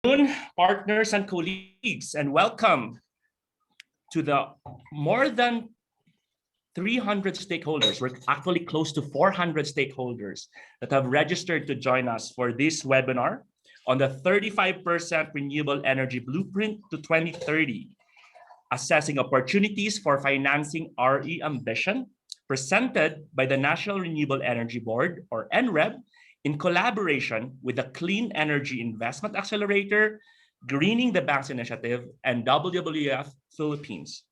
Afternoon, partners and colleagues, and welcome to the more than 300 stakeholders. We're actually close to 400 stakeholders that have registered to join us for this webinar on the 35% renewable energy blueprint to 2030, assessing opportunities for financing RE ambition, presented by the National Renewable Energy Board, or NREB, in collaboration with the Clean Energy Investment Accelerator, Greening the Banks Initiative, and WWF Philippines.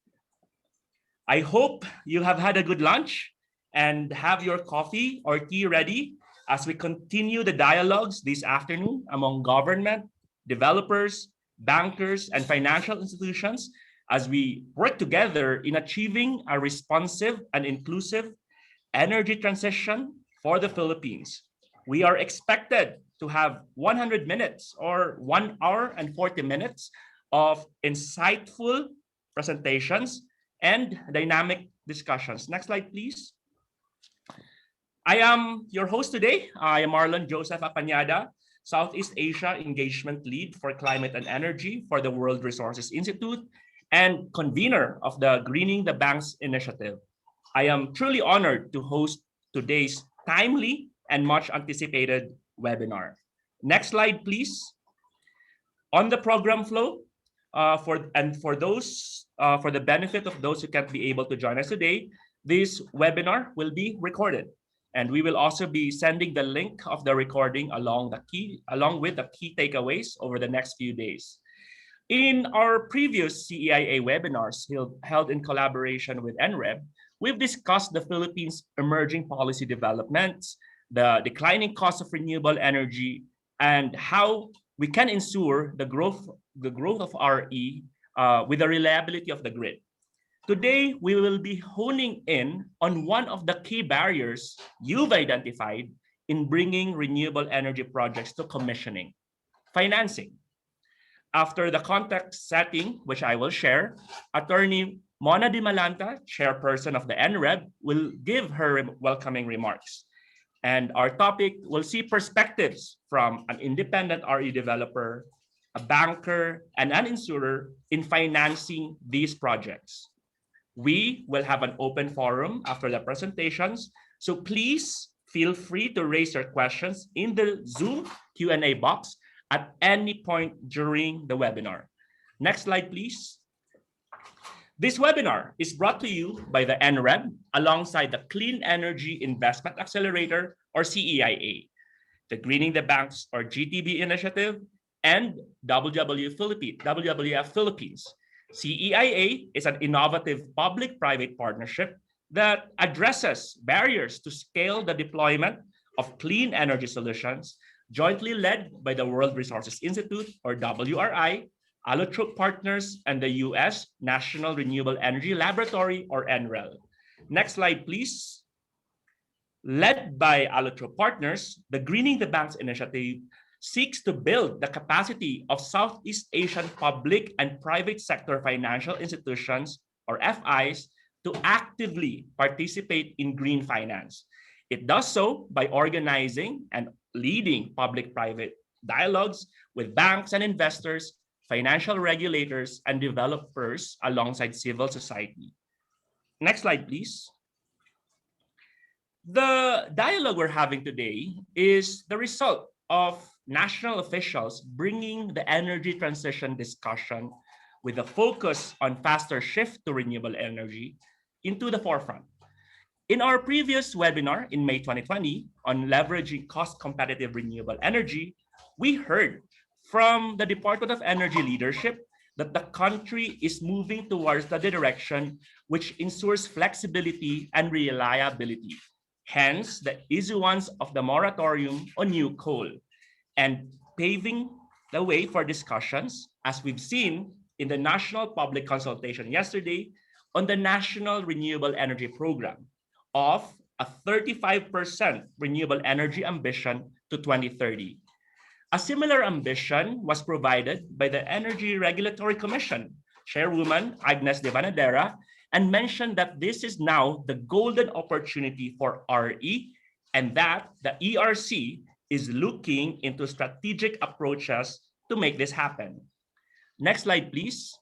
I hope you have had a good lunch and have your coffee or tea ready as we continue the dialogues this afternoon among government, developers, bankers, and financial institutions as we work together in achieving a responsive and inclusive energy transition for the Philippines. We are expected to have 100 minutes or 1 hour and 40 minutes of insightful presentations and dynamic discussions. Next slide, please. I am your host today. I am Marlon Joseph Apanyada, Southeast Asia Engagement Lead for Climate and Energy for the World Resources Institute and convener of the Greening the Banks Initiative. I am truly honored to host today's timely and much anticipated webinar. Next slide, please. On the program flow, for the benefit of those who can't be able to join us today, this webinar will be recorded, and we will also be sending the link of the recording along with the key takeaways over the next few days. In our previous CEIA webinars held in collaboration with NREB, we've discussed the Philippines' emerging policy developments, the declining cost of renewable energy, and how we can ensure the growth of RE with the reliability of the grid. Today, we will be honing in on one of the key barriers you've identified in bringing renewable energy projects to commissioning: financing. After the context setting, which I will share, Attorney Mona Di Malanta, chairperson of the NREB, will give her welcoming remarks. And our topic will see perspectives from an independent RE developer, a banker, and an insurer in financing these projects. We will have an open forum after the presentations, so please feel free to raise your questions in the Zoom Q&A box at any point during the webinar. Next slide, please. This webinar is brought to you by the NREB alongside the Clean Energy Investment Accelerator, or CEIA, the Greening the Banks, or GTB initiative, and WWF Philippines. CEIA is an innovative public-private partnership that addresses barriers to scale the deployment of clean energy solutions, jointly led by the World Resources Institute, or WRI, Allotrope Partners, and the U.S. National Renewable Energy Laboratory, or NREL. Next slide, please. Led by Allotrope Partners, the Greening the Banks initiative seeks to build the capacity of Southeast Asian public and private sector financial institutions, or FIs, to actively participate in green finance. It does so by organizing and leading public-private dialogues with banks and investors, financial regulators, and developers alongside civil society. Next slide, please. The dialogue we're having today is the result of national officials bringing the energy transition discussion with a focus on faster shift to renewable energy into the forefront. In our previous webinar in May 2020 on leveraging cost-competitive renewable energy, we heard from the Department of Energy leadership that the country is moving towards the direction which ensures flexibility and reliability, hence the issuance of the moratorium on new coal, and paving the way for discussions, as we've seen in the national public consultation yesterday on the National Renewable Energy Program of a 35% renewable energy ambition to 2030. A similar ambition was provided by the Energy Regulatory Commission, Chairwoman Agnes de Vanadera, and mentioned that this is now the golden opportunity for RE, and that the ERC is looking into strategic approaches to make this happen. Next slide, please.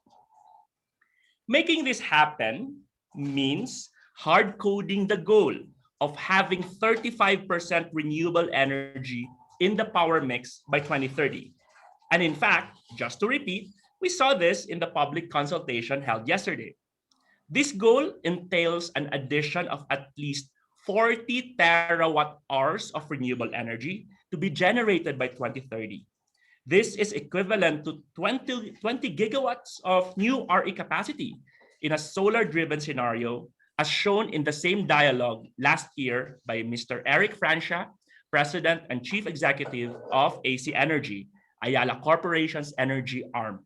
Making this happen means hard coding the goal of having 35% renewable energy in the power mix by 2030. And in fact, just to repeat, we saw this in the public consultation held yesterday. This goal entails an addition of at least 40 terawatt hours of renewable energy to be generated by 2030. This is equivalent to 20 gigawatts of new RE capacity in a solar-driven scenario, as shown in the same dialogue last year by Mr. Eric Francia, President and Chief Executive of AC Energy, Ayala Corporation's energy arm.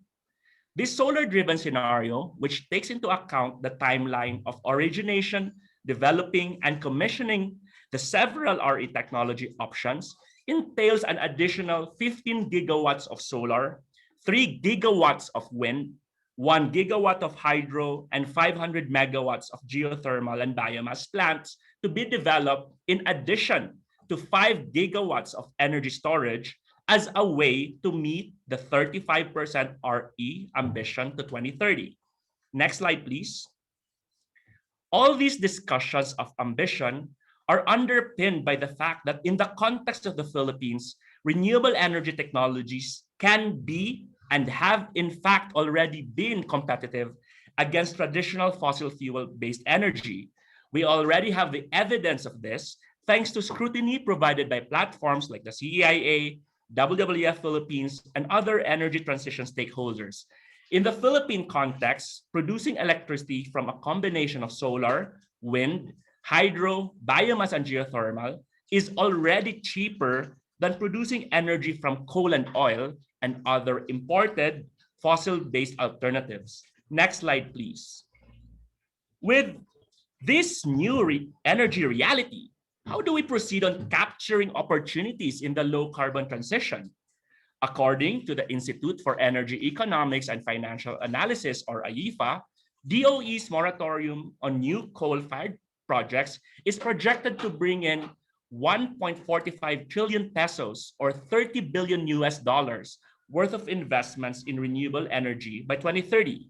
This solar-driven scenario, which takes into account the timeline of origination, developing, and commissioning the several RE technology options, entails an additional 15 gigawatts of solar, 3 gigawatts of wind, 1 gigawatt of hydro, and 500 megawatts of geothermal and biomass plants to be developed in addition to 5 gigawatts of energy storage as a way to meet the 35% RE ambition to 2030. Next slide, please. All these discussions of ambition are underpinned by the fact that in the context of the Philippines, renewable energy technologies can be and have in fact already been competitive against traditional fossil fuel-based energy. We already have the evidence of this thanks to scrutiny provided by platforms like the CEIA, WWF Philippines, and other energy transition stakeholders. In the Philippine context, producing electricity from a combination of solar, wind, hydro, biomass, and geothermal is already cheaper than producing energy from coal and oil and other imported fossil-based alternatives. Next slide, please. With this new energy reality, how do we proceed on capturing opportunities in the low-carbon transition? According to the Institute for Energy Economics and Financial Analysis, or IEFA, DOE's moratorium on new coal-fired projects is projected to bring in 1.45 trillion pesos or 30 billion US dollars worth of investments in renewable energy by 2030.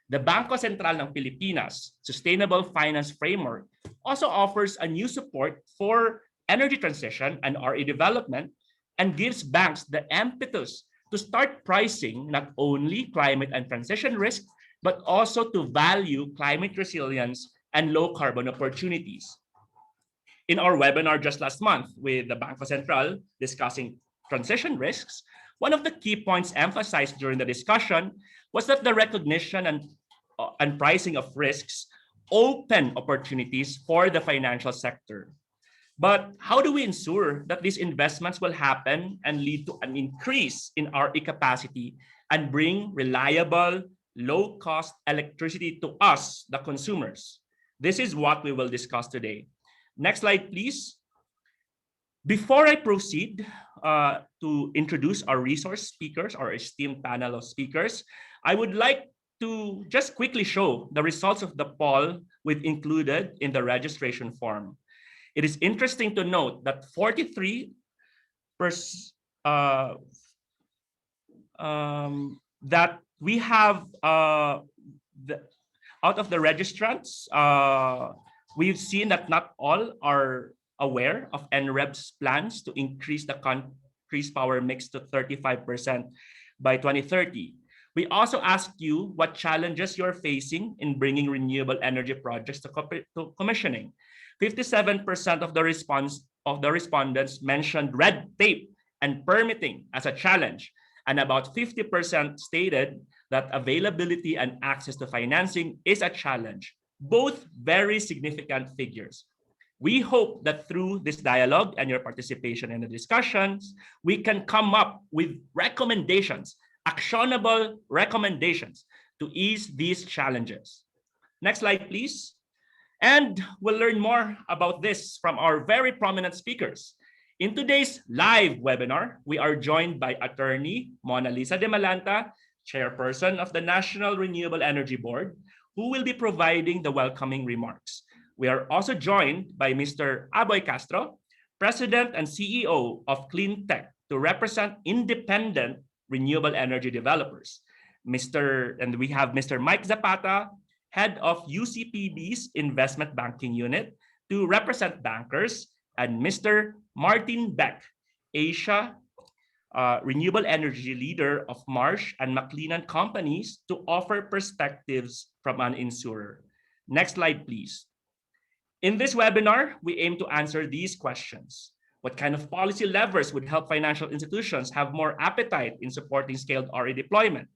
The Bangko Sentral ng Pilipinas Sustainable Finance Framework also offers a new support for energy transition and RE development and gives banks the impetus to start pricing not only climate and transition risk, but also to value climate resilience and low carbon opportunities. In our webinar just last month with the Bangko Sentral discussing transition risks, one of the key points emphasized during the discussion was that the recognition and pricing of risks open opportunities for the financial sector. But how do we ensure that these investments will happen and lead to an increase in RE capacity and bring reliable, low-cost electricity to us, the consumers? This is what we will discuss today. Next slide, please. Before I proceed to introduce our resource speakers, our esteemed panel of speakers, I would like to just quickly show the results of the poll we've included in the registration form. It is interesting to note that 43% that we have out of the registrants, we've seen that not all are aware of NREB's plans to increase the country's power mix to 35% by 2030. We also asked you what challenges you're facing in bringing renewable energy projects to commissioning. 57% of the respondents mentioned red tape and permitting as a challenge, and about 50% stated that availability and access to financing is a challenge, both very significant figures. We hope that through this dialogue and your participation in the discussions, we can come up with recommendations, actionable recommendations to ease these challenges. Next slide, please. And we'll learn more about this from our very prominent speakers. In today's live webinar, we are joined by Attorney Mona Lisa de Malanta, Chairperson of the National Renewable Energy Board, who will be providing the welcoming remarks. We are also joined by Mr. Aboy Castro, President and CEO of Clean Tech, to represent independent renewable energy developers. And we have Mr. Mike Zapata, head of UCPB's investment banking unit, to represent bankers, and Mr. Martin Beck, Asia renewable energy leader of Marsh and McLennan companies, to offer perspectives from an insurer. Next slide, please. In this webinar, we aim to answer these questions. What kind of policy levers would help financial institutions have more appetite in supporting scaled RE deployment?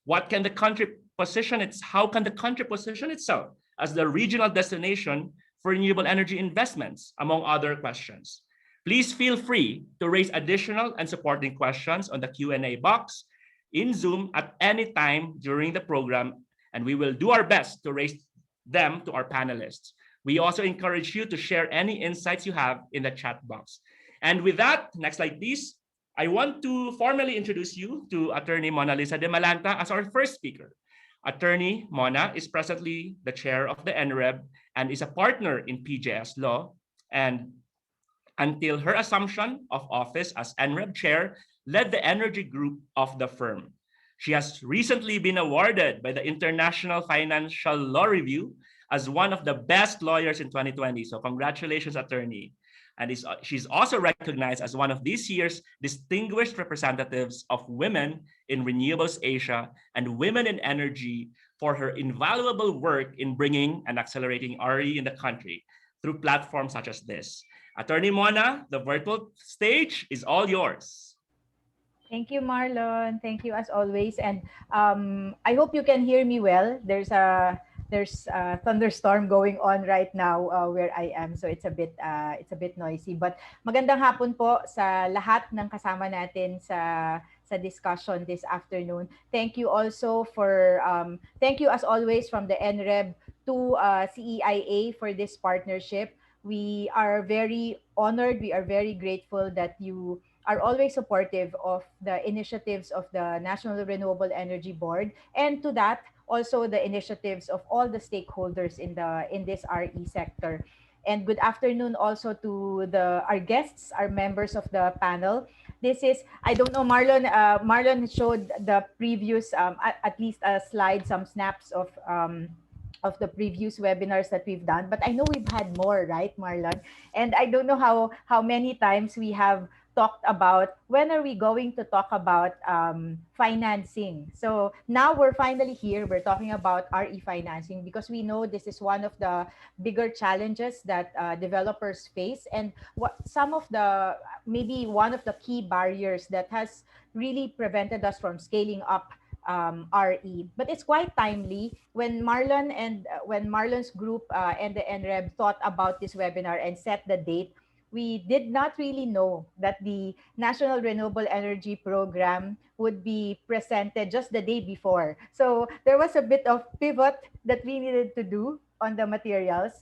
What can the country how can the country position itself as the regional destination for renewable energy investments, among other questions? Please feel free to raise additional and supporting questions on the Q&A box in Zoom at any time during the program, and we will do our best to raise them to our panelists. We also encourage you to share any insights you have in the chat box. And with that, next slide, please. I want to formally introduce you to Attorney Mona Lisa de Malanta as our first speaker. Attorney Mona is presently the chair of the NREB and is a partner in PJS Law. And until her assumption of office as NREB chair, led the energy group of the firm. She has recently been awarded by the International Financial Law Review as one of the best lawyers in 2020. So congratulations, attorney. And she's also recognized as one of this year's distinguished representatives of women in Renewables Asia and women in energy for her invaluable work in bringing and accelerating RE in the country through platforms such as this. Attorney Mona, the virtual stage is all yours. Thank you, Marlon. Thank you as always. And I hope you can hear me well. There's a thunderstorm going on right now where I am, so it's a bit noisy. But magandang hapon po sa lahat ng kasama natin sa discussion this afternoon. Thank you also for thank you as always from the NREB to CEIA for this partnership. We are very honored. We are very grateful that you are always supportive of the initiatives of the National Renewable Energy Board, and to that also the initiatives of all the stakeholders in this RE sector. And good afternoon also to our guests, our members of the panel. This is, I don't know, Marlon. Marlon showed the previous, at least a slide, some snaps of the previous webinars that we've done. But I know we've had more, right, Marlon? And I don't know how many times we have talked about when are we going to talk about financing. So now we're finally here. We're talking about RE financing because we know this is one of the bigger challenges that developers face, and maybe one of the key barriers that has really prevented us from scaling up RE. But it's quite timely when Marlon's group and the NREB thought about this webinar and set the date. We did not really know that the National Renewable Energy Program would be presented just the day before. So there was a bit of pivot that we needed to do on the materials.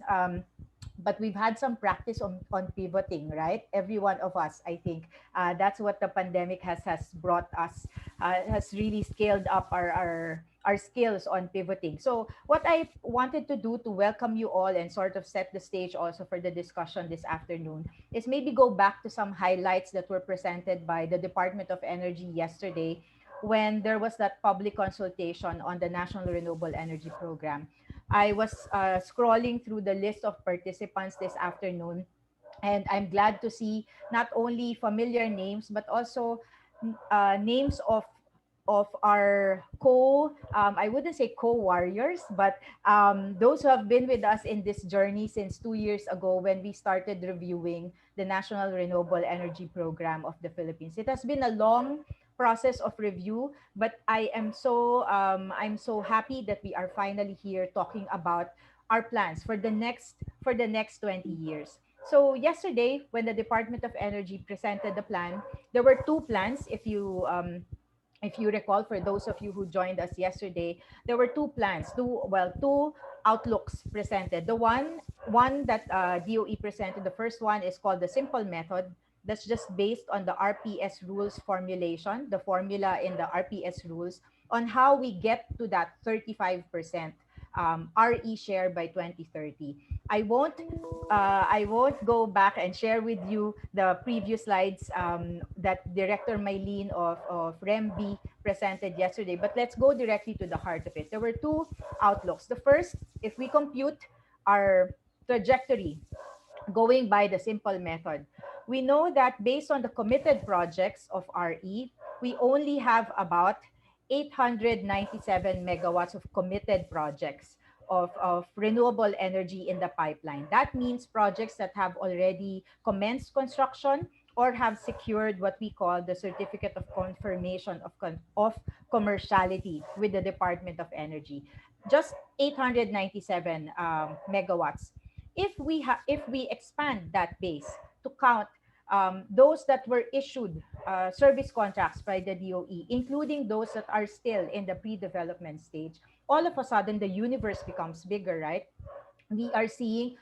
But we've had some practice on pivoting, right? Every one of us, I think. That's what the pandemic has brought us, has really scaled up our skills on pivoting. So what I wanted to do to welcome you all and sort of set the stage also for the discussion this afternoon is maybe go back to some highlights that were presented by the Department of Energy yesterday when there was that public consultation on the National Renewable Energy Program. I was scrolling through the list of participants this afternoon, and I'm glad to see not only familiar names, but also names of our I wouldn't say co-warriors, but those who have been with us in this journey since 2 years ago when we started reviewing the National Renewable Energy Program of the Philippines. It has been a long process of review, but I'm so happy that we are finally here talking about our plans for the next 20 years. So yesterday, when the Department of Energy presented the plan, there were two plans. If you recall, for those of you who joined us yesterday, there were two plans, two outlooks presented. The one that DOE presented, the first one is called the simple method. That's just based on the RPS rules formulation, the formula in the RPS rules on how we get to that 35% RE share by 2030. I won't go back and share with you the previous slides that Director Mylene of REMB presented yesterday, but let's go directly to the heart of it. There were two outlooks. The first, if we compute our trajectory going by the simple method, we know that based on the committed projects of RE, we only have about 897 megawatts of committed projects of renewable energy in the pipeline. That means projects that have already commenced construction or have secured what we call the certificate of confirmation of commerciality with the Department of Energy. Just 897 megawatts. If we expand that base to count those that were issued service contracts by the DOE, including those that are still in the pre-development stage, all of a sudden the universe becomes bigger, right? We are seeing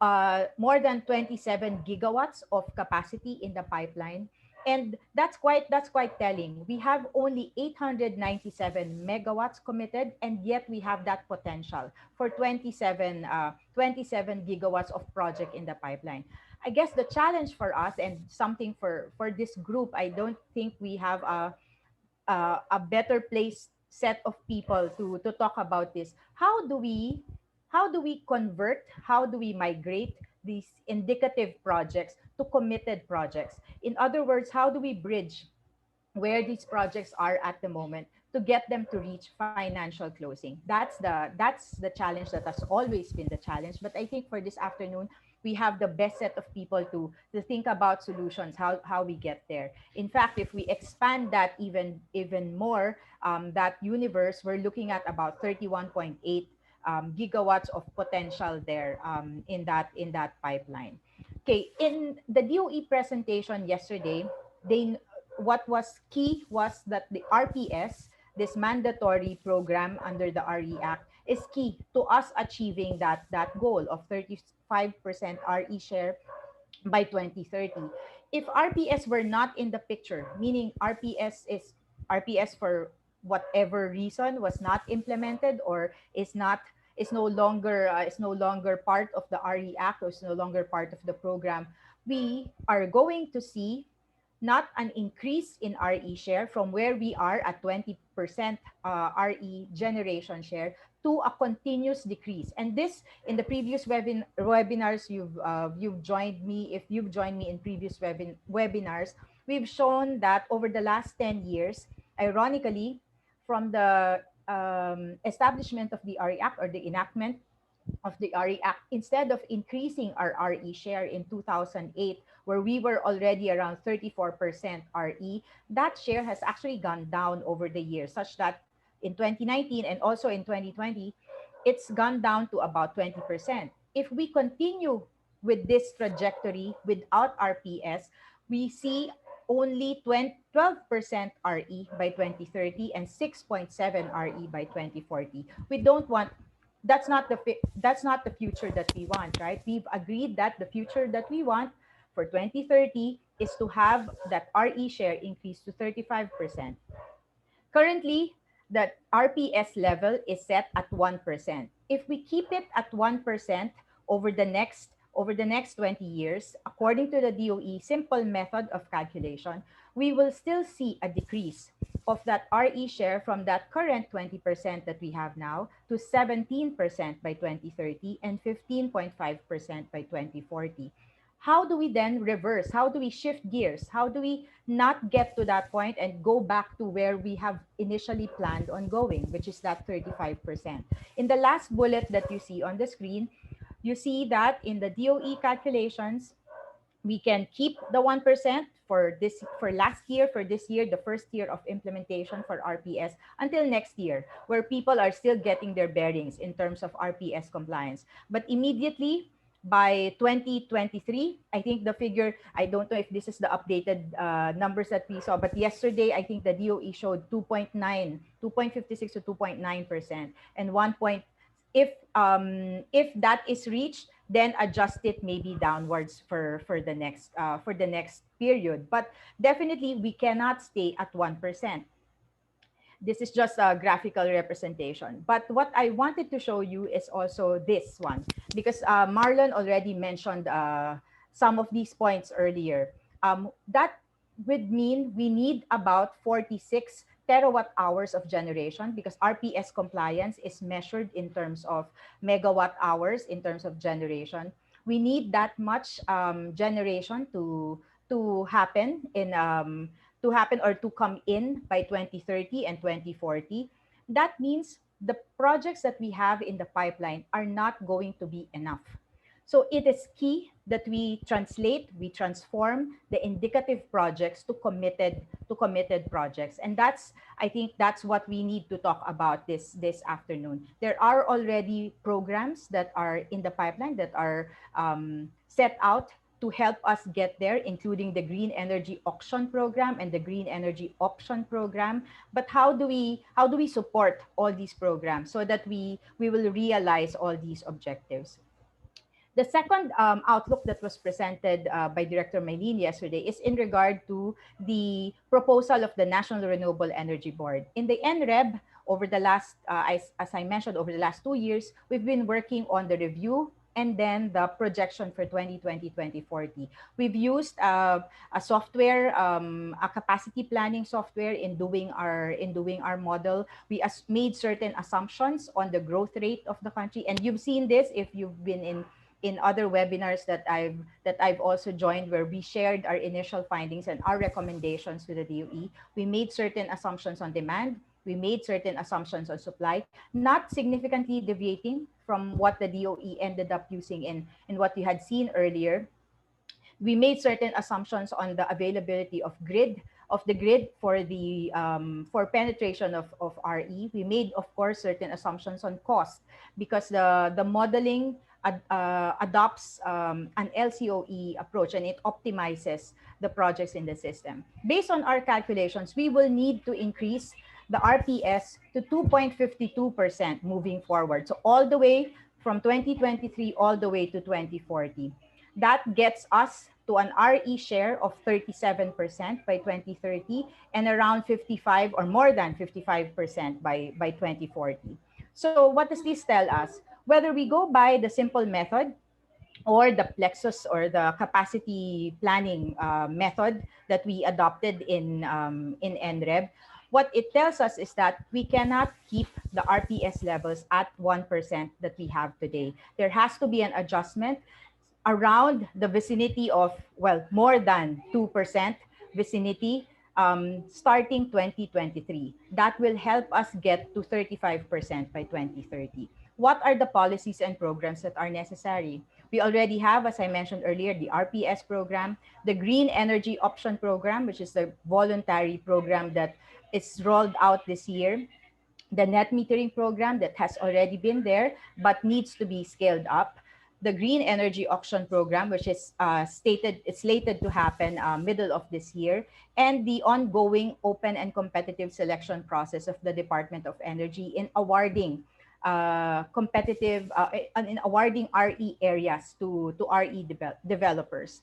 more than 27 gigawatts of capacity in the pipeline. And that's quite telling. We have only 897 megawatts committed, and yet we have that potential for 27 gigawatts of project in the pipeline. I guess the challenge for us and something for this group, I don't think we have a better place set of people to talk about this. How do we convert, how do we migrate these indicative projects to committed projects? In other words, how do we bridge where these projects are at the moment to get them to reach financial closing? That's the challenge that has always been the challenge. But I think for this afternoon, we have the best set of people to think about solutions, how we get there. In fact, if we expand that even more, that universe, we're looking at about 31.8 gigawatts of potential there in that pipeline. Okay, in the DOE presentation yesterday, they what was key was that the RPS, this mandatory program under the RE Act, is key to us achieving that goal of 35% RE share by 2030. If RPS were not in the picture, meaning RPS for whatever reason was not implemented or is no longer part of the RE Act, or is no longer part of the program, we are going to see not an increase in RE share from where we are at 20% RE generation share to a continuous decrease. And this, in the previous webinars, you've joined me. If you've joined me in previous webinars, we've shown that over the last 10 years, ironically, from the establishment of the RE Act, or the enactment of the RE Act, instead of increasing our RE share in 2008, where we were already around 34% RE, that share has actually gone down over the years, such that in 2019 and also in 2020, it's gone down to about 20%. If we continue with this trajectory without RPS, we see only 12% RE by 2030 and 6.7 RE by 2040. We don't want that's not the future that we want, right? We've agreed that the future that we want for 2030 is to have that RE share increase to 35%. Currently, the RPS level is set at 1%. If we keep it at 1% over the next 20 years, according to the DOE simple method of calculation, we will still see a decrease of that RE share from that current 20% that we have now to 17% by 2030 and 15.5% by 2040. How do we then reverse? How do we shift gears? How do we not get to that point and go back to where we have initially planned on going, which is that 35%? In the last bullet that you see on the screen, you see that in the DOE calculations, we can keep the 1% for last year, for this year, the first year of implementation for RPS, until next year, where people are still getting their bearings in terms of RPS compliance. But immediately by 2023, I think the figure, I don't know if this is the updated numbers that we saw, but yesterday, I think the DOE showed 2.56 to 2.9%, and if that is reached, then adjust it maybe downwards for the next period. But definitely we cannot stay at 1%. This is just a graphical representation. But what I wanted to show you is also this one, because Marlon already mentioned some of these points earlier. That would mean we need about 46 terawatt hours of generation, because RPS compliance is measured in terms of megawatt hours in terms of generation. We need that much generation to happen in or to come in by 2030 and 2040. That means the projects that we have in the pipeline are not going to be enough. So it is key that we transform the indicative projects to committed projects. And that's, I think that's what we need to talk about this afternoon. There are already programs that are in the pipeline that are set out to help us get there, including the Green Energy Auction Program and the Green Energy Option Program. But how do we support all these programs so that we will realize all these objectives? The second outlook that was presented by Director Maylene yesterday is in regard to the proposal of the National Renewable Energy Board. In the NREB, over the last, as I mentioned, over the last 2 years, we've been working on the review and then the projection for 2020-2040. We've used a software, a capacity planning software in doing our model. We made certain assumptions on the growth rate of the country, and you've seen this if you've been in other webinars that I've also joined, where we shared our initial findings and our recommendations to the DOE. We made certain assumptions on demand. We made certain assumptions on supply, not significantly deviating from what the DOE ended up using in what you had seen earlier. We made certain assumptions on the availability of the grid for the for penetration of RE. We made, of course, certain assumptions on cost, because the modeling adopts an LCOE approach, and it optimizes the projects in the system. Based on our calculations, we will need to increase the RPS to 2.52% moving forward. So all the way from 2023 all the way to 2040. That gets us to an RE share of 37% by 2030 and around 55 or more than 55% by 2040. So what does this tell us? Whether we go by the simple method or the plexus or the capacity planning method that we adopted in NREB, what it tells us is that we cannot keep the RPS levels at 1% that we have today. There has to be an adjustment around the vicinity of, well, more than 2% vicinity starting 2023. That will help us get to 35% by 2030. What are the policies and programs that are necessary? We already have, as I mentioned earlier, the RPS program, the Green Energy Option Program, which is the voluntary program that is rolled out this year, the net metering program that has already been there but needs to be scaled up, the Green Energy Auction Program, which is slated to happen middle of this year, and the ongoing open and competitive selection process of the Department of Energy in awarding RE areas to RE developers.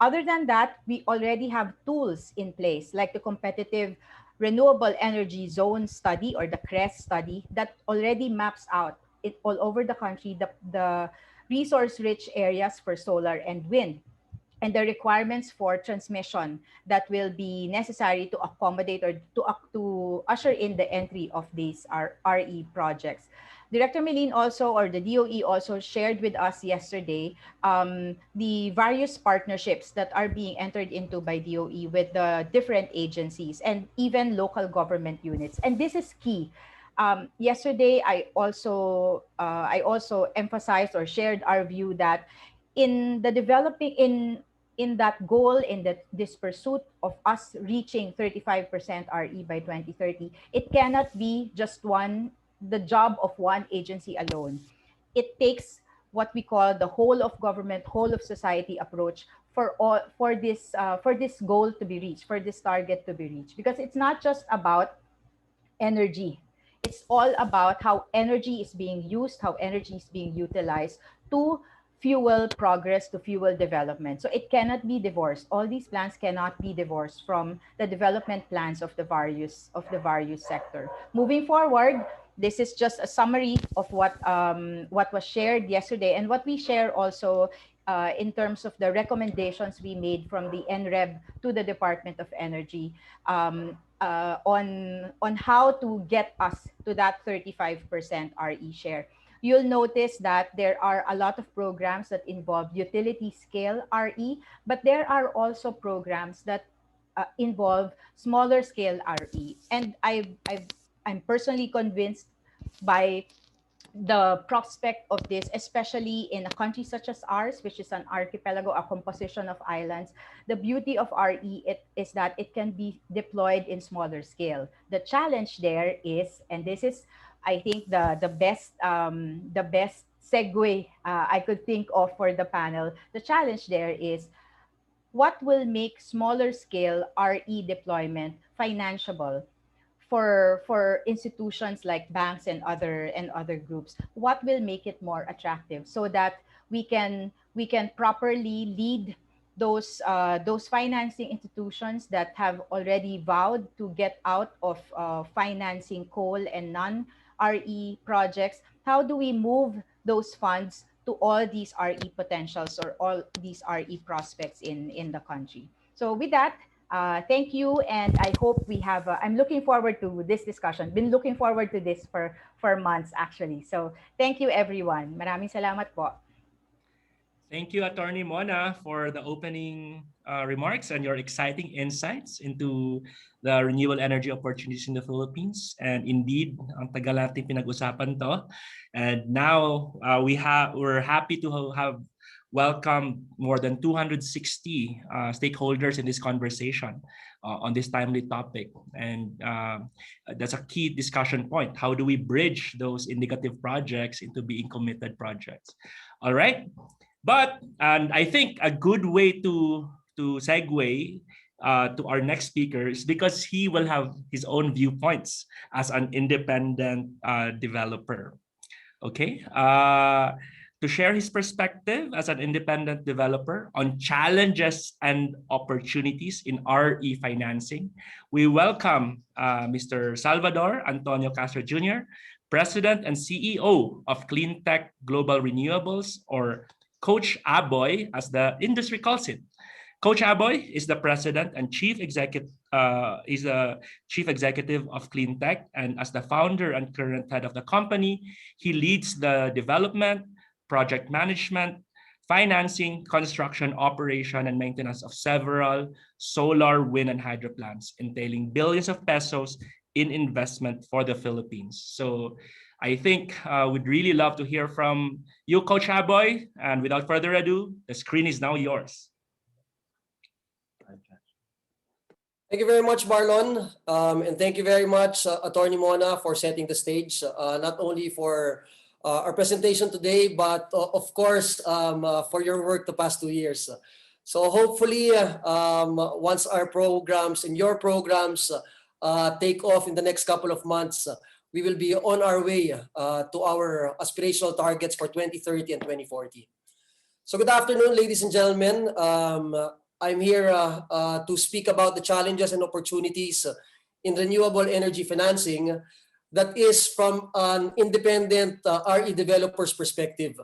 Other than that, we already have tools in place, like the Competitive Renewable Energy Zone Study, or the CRES study, that already maps out all over the country the resource-rich areas for solar and wind, and the requirements for transmission that will be necessary to accommodate or to usher in the entry of these RE projects. Director Maylene also, or the DOE also, shared with us yesterday the various partnerships that are being entered into by DOE with the different agencies and even local government units. And this is key. Yesterday, I also emphasized or shared our view that in the developing in that goal, in this pursuit of us reaching 35% RE by 2030, it cannot be just the job of one agency alone. It takes what we call the whole of government, whole of society approach for this goal to be reached, for this target to be reached, because it's not just about energy. It's all about how energy is being used, how energy is being utilized to fuel progress, to fuel development. So it cannot be divorced. All these plans cannot be divorced from the development plans of the various sector. Moving forward, this is just a summary of what was shared yesterday and what we share also in terms of the recommendations we made from the NREB to the Department of Energy on how to get us to that 35% RE share. You'll notice that there are a lot of programs that involve utility scale RE, but there are also programs that involve smaller scale RE. And I'm personally convinced by the prospect of this, especially in a country such as ours, which is an archipelago, a composition of islands. The beauty of is that it can be deployed in smaller scale. The challenge there is, and this is, I think, the best segue I could think of for the panel. The challenge there is what will make smaller scale RE deployment financeable for institutions like banks and other groups. What will make it more attractive so that we can properly lead those financing institutions that have already vowed to get out of financing coal and non-RE projects? How do we move those funds to all these RE potentials or all these RE prospects in the country? So with that, thank you, and I hope we have. I'm looking forward to this discussion. Been looking forward to this for months actually. So thank you, everyone. Maraming salamat po. Thank you, Attorney Mona, for the opening remarks and your exciting insights into the renewable energy opportunities in the Philippines. And indeed, ang tagal natin pinag-usapan to. And now we're happy to have welcomed more than 260 stakeholders in this conversation on this timely topic. And that's a key discussion point. How do we bridge those indicative projects into being committed projects? All right. And I think a good way to segue to our next speaker is because he will have his own viewpoints as an independent developer. Okay, to share his perspective as an independent developer on challenges and opportunities in RE financing, we welcome Mr. Salvador Antonio Castro Jr., President and CEO of Cleantech Global Renewables, or Coach Aboy, as the industry calls it. Coach Aboy is the president and chief executive of Cleantech, and as the founder and current head of the company, he leads the development, project management, financing, construction, operation, and maintenance of several solar, wind, and hydro plants, entailing billions of pesos in investment for the Philippines. So I think we'd really love to hear from you, Coach Aboy. And without further ado, the screen is now yours. Thank you very much, Marlon. And thank you very much, Attorney Mona, for setting the stage, not only for our presentation today, but of course, for your work the past 2 years. So hopefully, once our programs and your programs take off in the next couple of months, we will be on our way to our aspirational targets for 2030 and 2040. So good afternoon, ladies and gentlemen. I'm here to speak about the challenges and opportunities in renewable energy financing that is from an independent RE developer's perspective.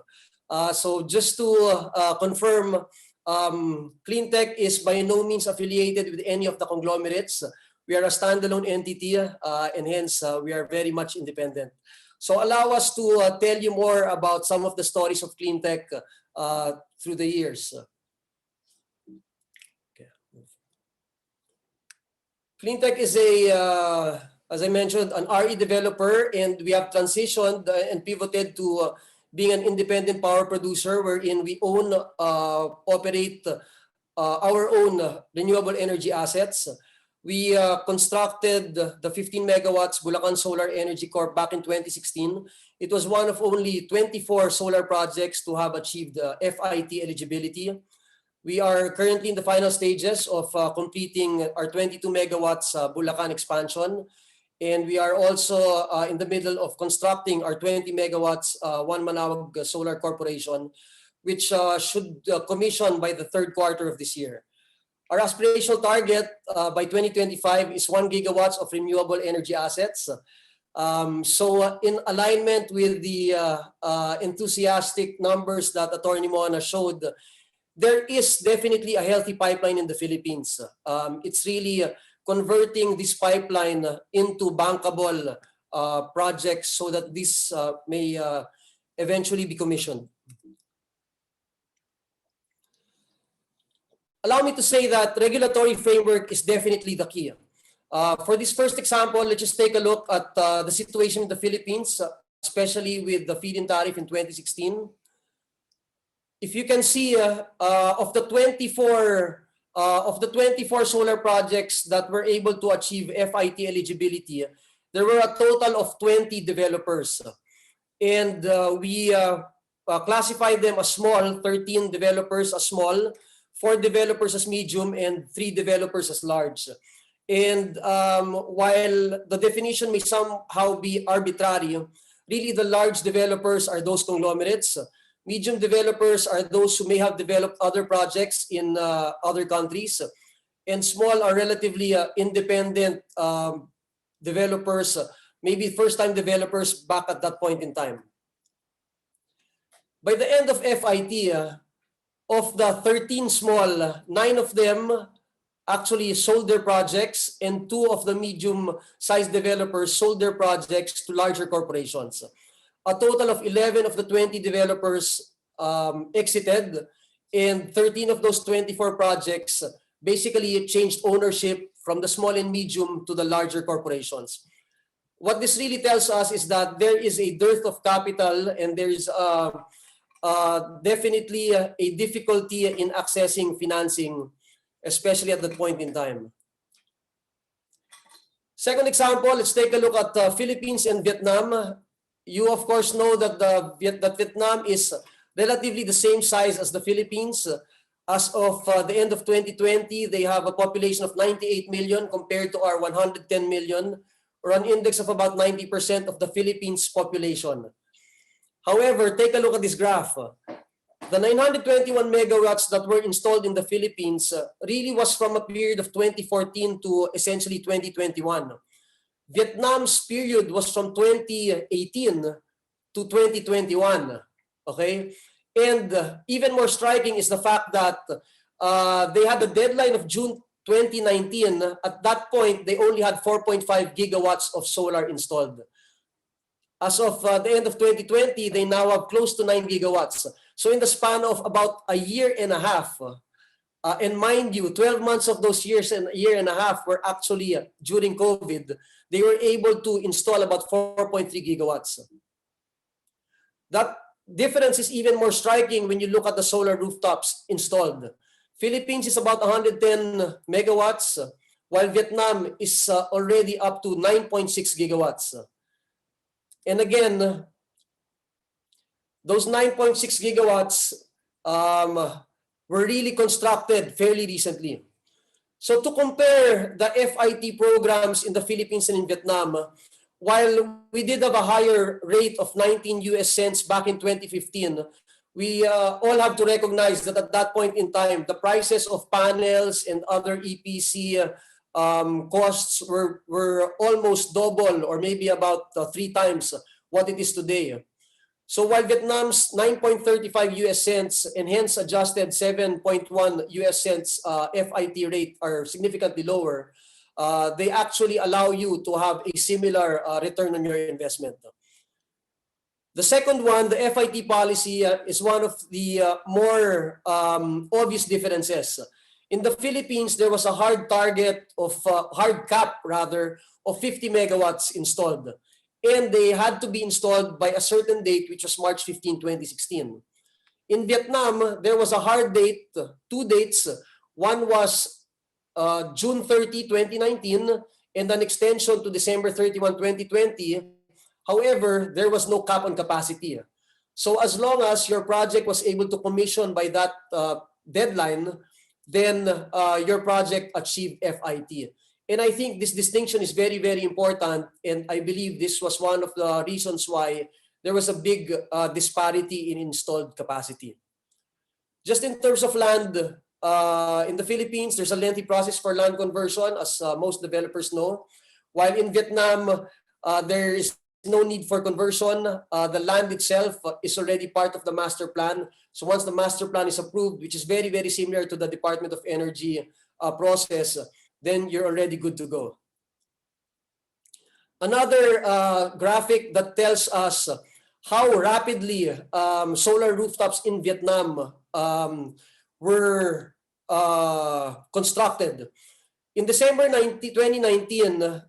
So just to confirm, Cleantech is by no means affiliated with any of the conglomerates. We are a standalone entity, and hence we are very much independent. So allow us to tell you more about some of the stories of Cleantech through the years. Okay. Cleantech is as I mentioned, an RE developer, and we have transitioned and pivoted to being an independent power producer wherein we own, operate our own renewable energy assets. We constructed the 15 megawatts Bulacan Solar Energy Corp back in 2016. It was one of only 24 solar projects to have achieved FIT eligibility. We are currently in the final stages of completing our 22 megawatts Bulacan expansion. And we are also in the middle of constructing our 20 megawatts One Manawag Solar Corporation, which should commission by the third quarter of this year. Our aspirational target by 2025 is 1 gigawatts of renewable energy assets. So in alignment with the enthusiastic numbers that Attorney Mona showed, there is definitely a healthy pipeline in the Philippines. It's really converting this pipeline into bankable projects so that this may eventually be commissioned. Allow me to say that regulatory framework is definitely the key. For this first example, let's just take a look at the situation in the Philippines, especially with the feed-in tariff in 2016. If you can see, of the 24 solar projects that were able to achieve FIT eligibility, there were a total of 20 developers. And we classified them as small, 13 developers as small, 4 developers as medium, and 3 developers as large. And while the definition may somehow be arbitrary, really the large developers are those conglomerates. Medium developers are those who may have developed other projects in other countries. And small are relatively independent developers, maybe first-time developers back at that point in time. By the end of FIT, of the 13 small, 9 of them actually sold their projects, and 2 of the medium-sized developers sold their projects to larger corporations. A total of 11 of the 20 developers exited, and 13 of those 24 projects basically changed ownership from the small and medium to the larger corporations. What this really tells us is that there is a dearth of capital, and there is definitely a difficulty in accessing financing, especially at that point in time. Second example, let's take a look at the Philippines and Vietnam. You of course know that Vietnam is relatively the same size as the Philippines. As of the end of 2020, they have a population of 98 million compared to our 110 million, or an index of about 90% of the Philippines population. However, take a look at this graph. The 921 megawatts that were installed in the Philippines really was from a period of 2014 to essentially 2021. Vietnam's period was from 2018 to 2021, okay? And even more striking is the fact that they had a deadline of June 2019. At that point, they only had 4.5 gigawatts of solar installed. As of the end of 2020, they now have close to 9 gigawatts. So in the span of about a year and a half, and mind you, 12 months of those years and a year and a half were actually during COVID, they were able to install about 4.3 gigawatts. That difference is even more striking when you look at the solar rooftops installed. Philippines is about 110 megawatts, while Vietnam is already up to 9.6 gigawatts. And again, those 9.6 gigawatts were really constructed fairly recently. So to compare the FIT programs in the Philippines and in Vietnam, while we did have a higher rate of 19 US cents back in 2015, we all have to recognize that at that point in time, the prices of panels and other EPC costs were almost double, or maybe about 3 times what it is today. So while Vietnam's 9.35 US cents and hence adjusted 7.1 US cents FIT rate are significantly lower, they actually allow you to have a similar return on your investment. The second one, the FIT policy, is one of the more obvious differences. In the Philippines, there was a hard target of, hard cap rather, of 50 megawatts installed. And they had to be installed by a certain date, which was March 15, 2016. In Vietnam, there was a hard date, 2 dates. One was June 30, 2019, and an extension to December 31, 2020. However, there was no cap on capacity. So as long as your project was able to commission by that deadline, then your project achieved FIT. And I think this distinction is very, very important. And I believe this was one of the reasons why there was a big disparity in installed capacity. Just in terms of land, in the Philippines, there's a lengthy process for land conversion, as most developers know. While in Vietnam, there is no need for conversion. The land itself is already part of the master plan. So once the master plan is approved, which is very, very similar to the Department of Energy process, then you're already good to go. Another graphic that tells us how rapidly solar rooftops in Vietnam were constructed. In December 2019,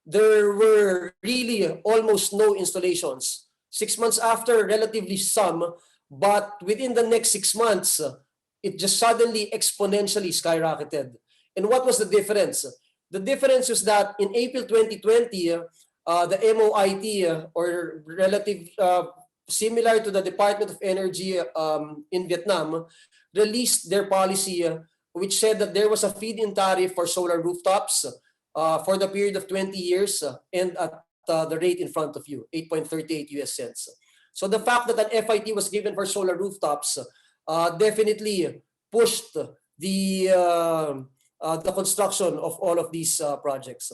there were really almost no installations. 6 months after, relatively some, but within the next 6 months, it just suddenly exponentially skyrocketed. And what was the difference? The difference was that in April 2020, the MOIT, or relative similar to the Department of Energy in Vietnam, released their policy, which said that there was a feed-in tariff for solar rooftops for the period of 20 years and at the rate in front of you, 8.38 US cents. So the fact that an FIT was given for solar rooftops definitely pushed the construction of all of these projects.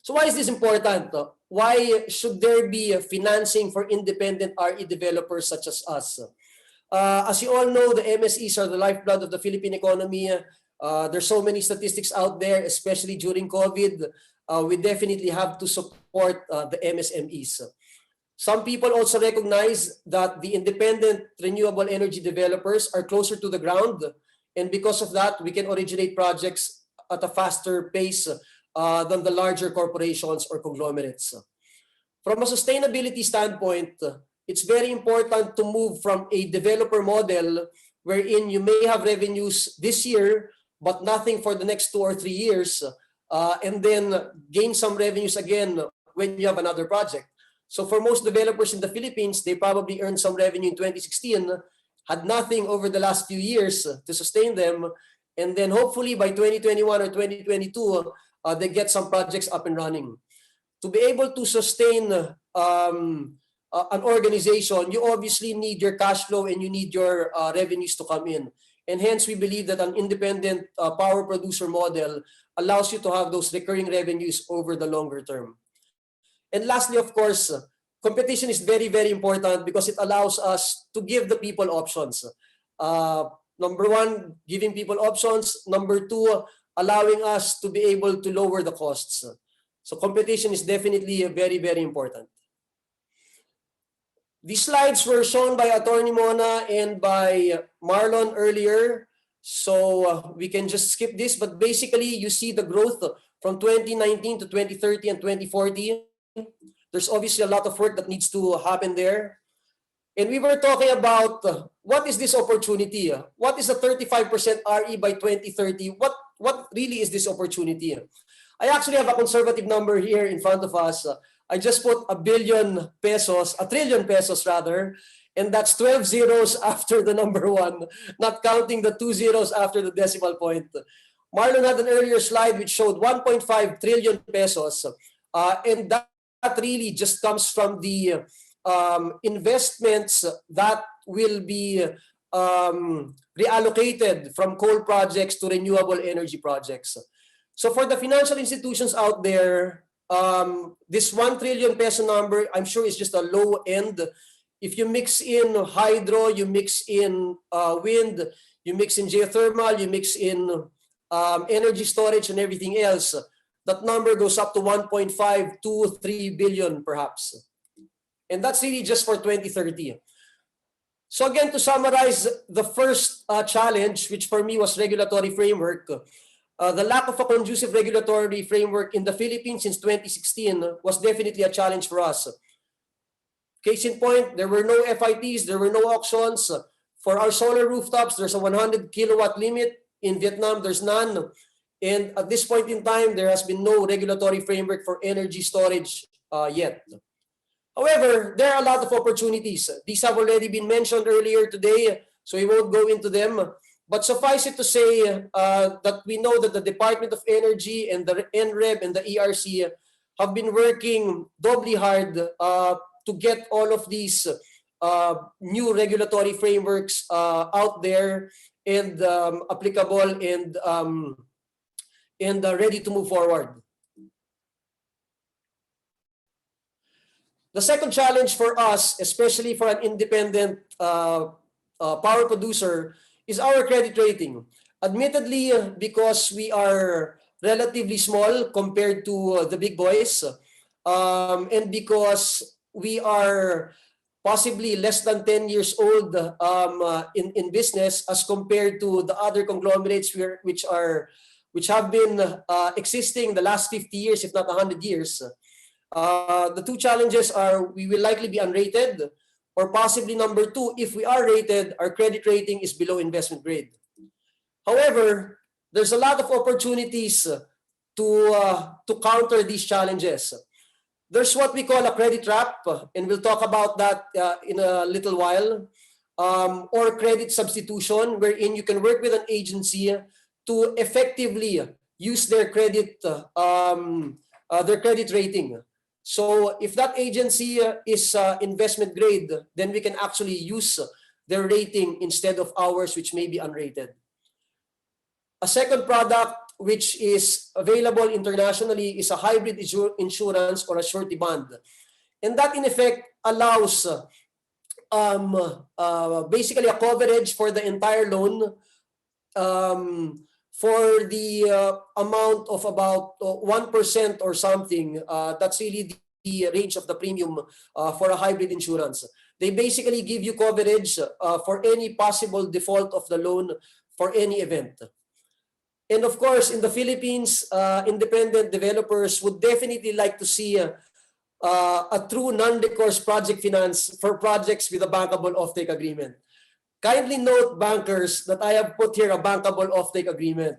So why is this important? Why should there be financing for independent RE developers such as us? As you all know, the MSEs are the lifeblood of the Philippine economy. There's so many statistics out there, especially during COVID. We definitely have to support the MSMEs. Some people also recognize that the independent renewable energy developers are closer to the ground, and because of that, we can originate projects at a faster pace than the larger corporations or conglomerates. From a sustainability standpoint, it's very important to move from a developer model wherein you may have revenues this year, but nothing for the next 2 or 3 years, and then gain some revenues again when you have another project. So for most developers in the Philippines, they probably earned some revenue in 2016, had nothing over the last few years to sustain them, and then hopefully by 2021 or 2022, they get some projects up and running. To be able to sustain an organization, you obviously need your cash flow and you need your revenues to come in. And hence, we believe that an independent power producer model allows you to have those recurring revenues over the longer term. And lastly, of course, competition is very, very important because it allows us to give the people options. Number one, giving people options. Number two, allowing us to be able to lower the costs. So competition is definitely very, very important. These slides were shown by Attorney Mona and by Marlon earlier, so we can just skip this. But basically, you see the growth from 2019 to 2030 and 2040. There's obviously a lot of work that needs to happen there. And we were talking about what is this opportunity? What is a 35% RE by 2030? What really is this opportunity? I actually have a conservative number here in front of us. I just put a trillion pesos rather, and that's 12 zeros after the number one, not counting the 2 zeros after the decimal point. Marlon had an earlier slide which showed 1.5 trillion pesos, and that really just comes from the investments that will be reallocated from coal projects to renewable energy projects. So for the financial institutions out there, this 1 trillion peso number, I'm sure is just a low end. If you mix in hydro, you mix in wind, you mix in geothermal, you mix in energy storage and everything else, that number goes up to 1.5 to 3 billion perhaps. And that's really just for 2030. So again, to summarize the first challenge, which for me was regulatory framework, the lack of a conducive regulatory framework in the Philippines since 2016 was definitely a challenge for us. Case in point, there were no FITs, there were no auctions. For our solar rooftops, there's a 100 kilowatt limit. In Vietnam, there's none. And at this point in time, there has been no regulatory framework for energy storage yet. However, there are a lot of opportunities. These have already been mentioned earlier today, so we won't go into them. But suffice it to say that we know that the Department of Energy and the NREB and the ERC have been working doubly hard to get all of these new regulatory frameworks out there and applicable and ready to move forward. The second challenge for us, especially for an independent power producer, is our credit rating. Admittedly, because we are relatively small compared to the big boys, and because we are possibly less than 10 years old in business as compared to the other conglomerates which have been existing the last 50 years, if not 100 years. The two challenges are we will likely be unrated, or possibly number two, if we are rated, our credit rating is below investment grade. However, there's a lot of opportunities to counter these challenges. There's what we call a credit trap, and we'll talk about that in a little while, or credit substitution, wherein you can work with an agency to effectively use their credit rating. So if that agency is investment grade, then we can actually use their rating instead of ours, which may be unrated. A second product which is available internationally is a hybrid insurance or a surety bond. And that in effect allows basically a coverage for the entire loan for the amount of about 1% or something. That's really the range of the premium for a hybrid insurance. They basically give you coverage for any possible default of the loan for any event. And of course, in the Philippines, independent developers would definitely like to see a true non-recourse project finance for projects with a bankable offtake agreement. Kindly note, bankers, that I have put here a bankable offtake agreement.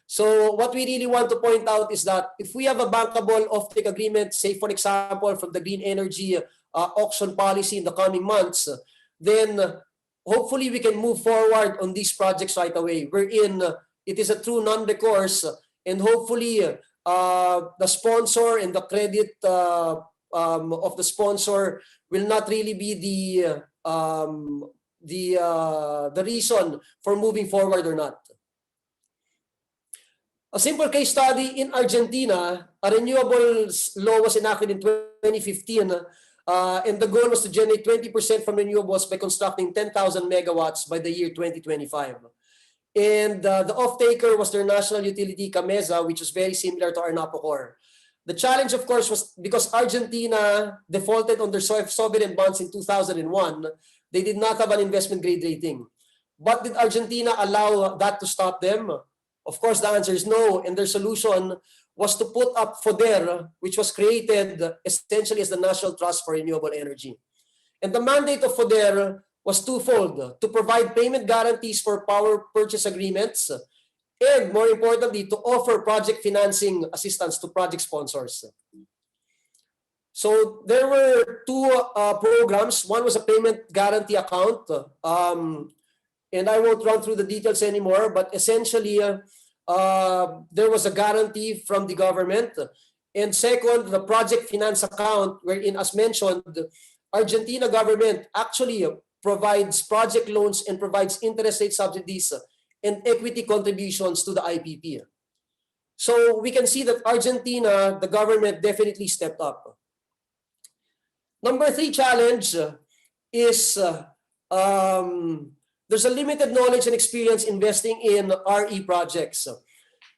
So what we really want to point out is that if we have a bankable offtake agreement, say for example, from the green energy auction policy in the coming months, then hopefully we can move forward on these projects right away, wherein it is a true non-recourse, and hopefully the sponsor and the credit of the sponsor will not really be the reason for moving forward or not. A simple case study: in Argentina, a renewables law was enacted in 2015, and the goal was to generate 20% from renewables by constructing 10,000 megawatts by the year 2025. And the off-taker was their national utility, Camesa, which was very similar to our Napocor. The challenge, of course, was because Argentina defaulted on their sovereign bonds in 2001, they did not have an investment grade rating. But did Argentina allow that to stop them? Of course, the answer is no. And their solution was to put up FODER, which was created essentially as the National Trust for Renewable Energy. And the mandate of FODER was twofold: to provide payment guarantees for power purchase agreements, and more importantly, to offer project financing assistance to project sponsors. So there were two programs. One was a payment guarantee account, and I won't run through the details anymore, but essentially there was a guarantee from the government. And second, the project finance account, wherein, as mentioned, Argentina government actually provides project loans and provides interest rate subsidies and equity contributions to the IPP. So we can see that Argentina, the government definitely stepped up. Number three challenge is there's a limited knowledge and experience investing in RE projects.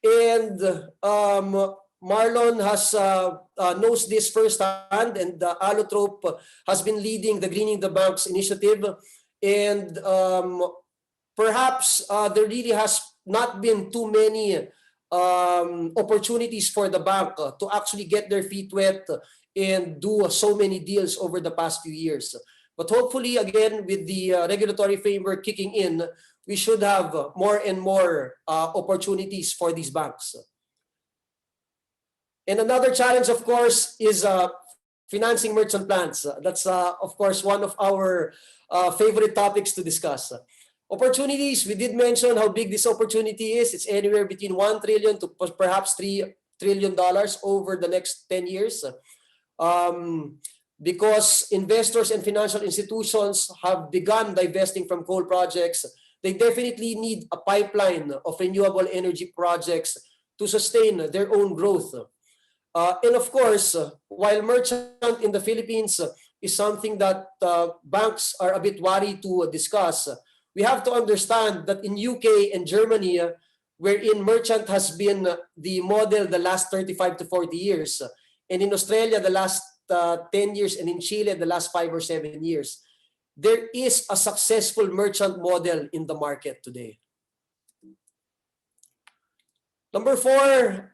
And Marlon knows this firsthand, and Allotrope has been leading the Greening the Banks initiative. And perhaps there really has not been too many opportunities for the bank to actually get their feet wet and do so many deals over the past few years. But hopefully, again, with the regulatory framework kicking in, we should have more and more opportunities for these banks. And another challenge, of course, is financing merchant plants. That's, of course, one of our favorite topics to discuss. Opportunities, we did mention how big this opportunity is. It's anywhere between $1 trillion to perhaps $3 trillion over the next 10 years. because investors and financial institutions have begun divesting from coal projects, they definitely need a pipeline of renewable energy projects to sustain their own growth. And of course, while merchant in the Philippines is something that banks are a bit worried to discuss, we have to understand that in UK and Germany, wherein merchant has been the model the last 35 to 40 years, and in Australia the last 10 years, and in Chile the last 5 or 7 years, there is a successful merchant model in the market today. Number 4,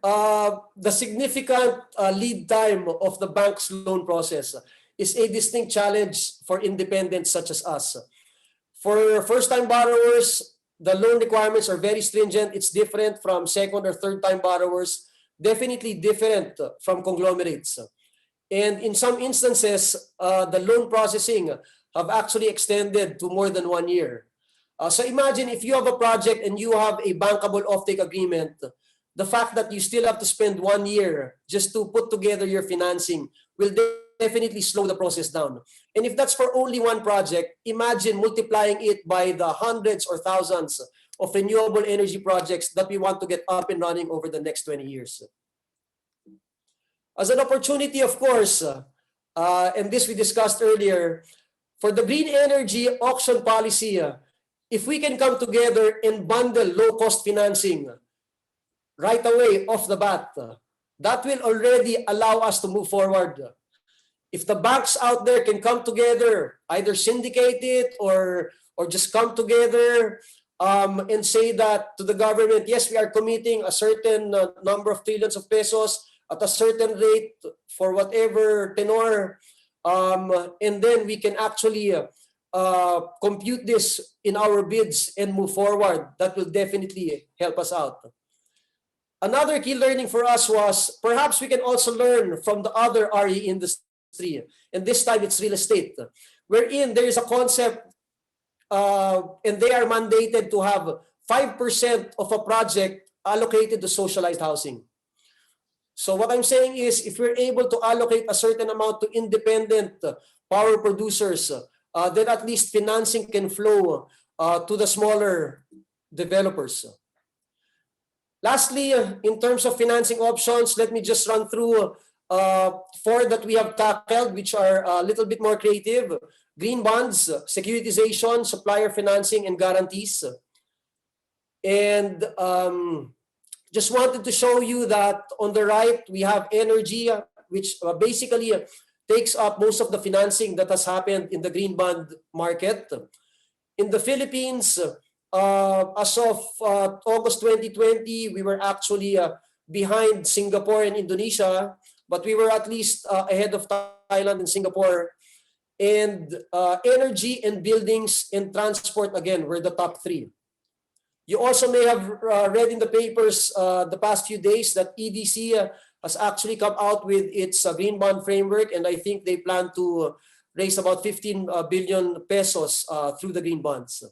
the significant lead time of the bank's loan process is a distinct challenge for independents such as us. For first-time borrowers, the loan requirements are very stringent. It's different from second or third-time borrowers, definitely different from conglomerates. And in some instances, the loan processing have actually extended to more than 1 year. So imagine if you have a project and you have a bankable offtake agreement, the fact that you still have to spend 1 year just to put together your financing will definitely slow the process down. And if that's for only one project, imagine multiplying it by the hundreds or thousands of renewable energy projects that we want to get up and running over the next 20 years. As an opportunity, of course, and this we discussed earlier, for the green energy auction policy, if we can come together and bundle low-cost financing right away off the bat, that will already allow us to move forward. If the banks out there can come together, either syndicate it or just come together and say that to the government, yes, we are committing a certain number of trillions of pesos at a certain rate for whatever tenor, and then we can actually compute this in our bids and move forward. That will definitely help us out. Another key learning for us was perhaps we can also learn from the other RE industry, and this time it's real estate, wherein there is a concept and they are mandated to have 5% of a project allocated to socialized housing. So what I'm saying is, if we're able to allocate a certain amount to independent power producers, then at least financing can flow to the smaller developers. Lastly, in terms of financing options, let me just run through 4 that we have tackled, which are a little bit more creative: green bonds, securitization, supplier financing, and guarantees. And just wanted to show you that on the right, we have energy, which basically takes up most of the financing that has happened in the green bond market. In the Philippines, as of August 2020, we were actually behind Singapore and Indonesia, but we were at least ahead of Thailand and Singapore. And energy and buildings and transport, again, were the top 3. You also may have read in the papers the past few days that EDC has actually come out with its green bond framework, and I think they plan to raise about 15 billion pesos through the green bonds.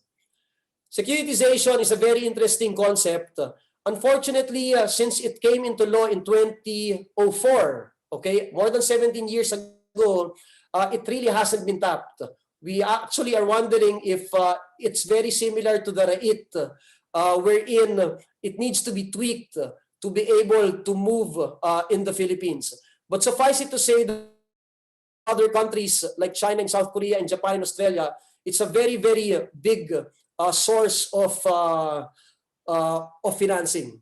Securitization is a very interesting concept. Unfortunately, since it came into law in 2004, okay, more than 17 years ago, it really hasn't been tapped. We actually are wondering if it's very similar to the REIT, wherein it needs to be tweaked to be able to move in the Philippines. But suffice it to say that other countries like China and South Korea and Japan and Australia, it's a very, very big source of financing.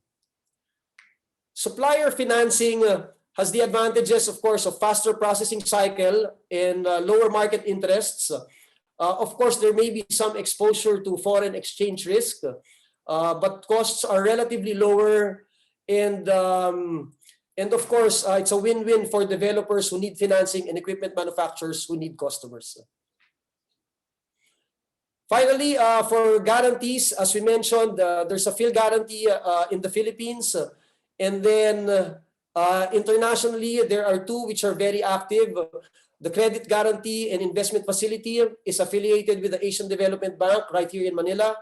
Supplier financing has the advantages, of course, of faster processing cycle and lower market interests. Of course, there may be some exposure to foreign exchange risk, but costs are relatively lower, and of course, it's a win-win for developers who need financing and equipment manufacturers who need customers. Finally, for guarantees, as we mentioned, there's a field guarantee in the Philippines, and then internationally, there are 2 which are very active. The Credit Guarantee and Investment Facility is affiliated with the Asian Development Bank right here in Manila,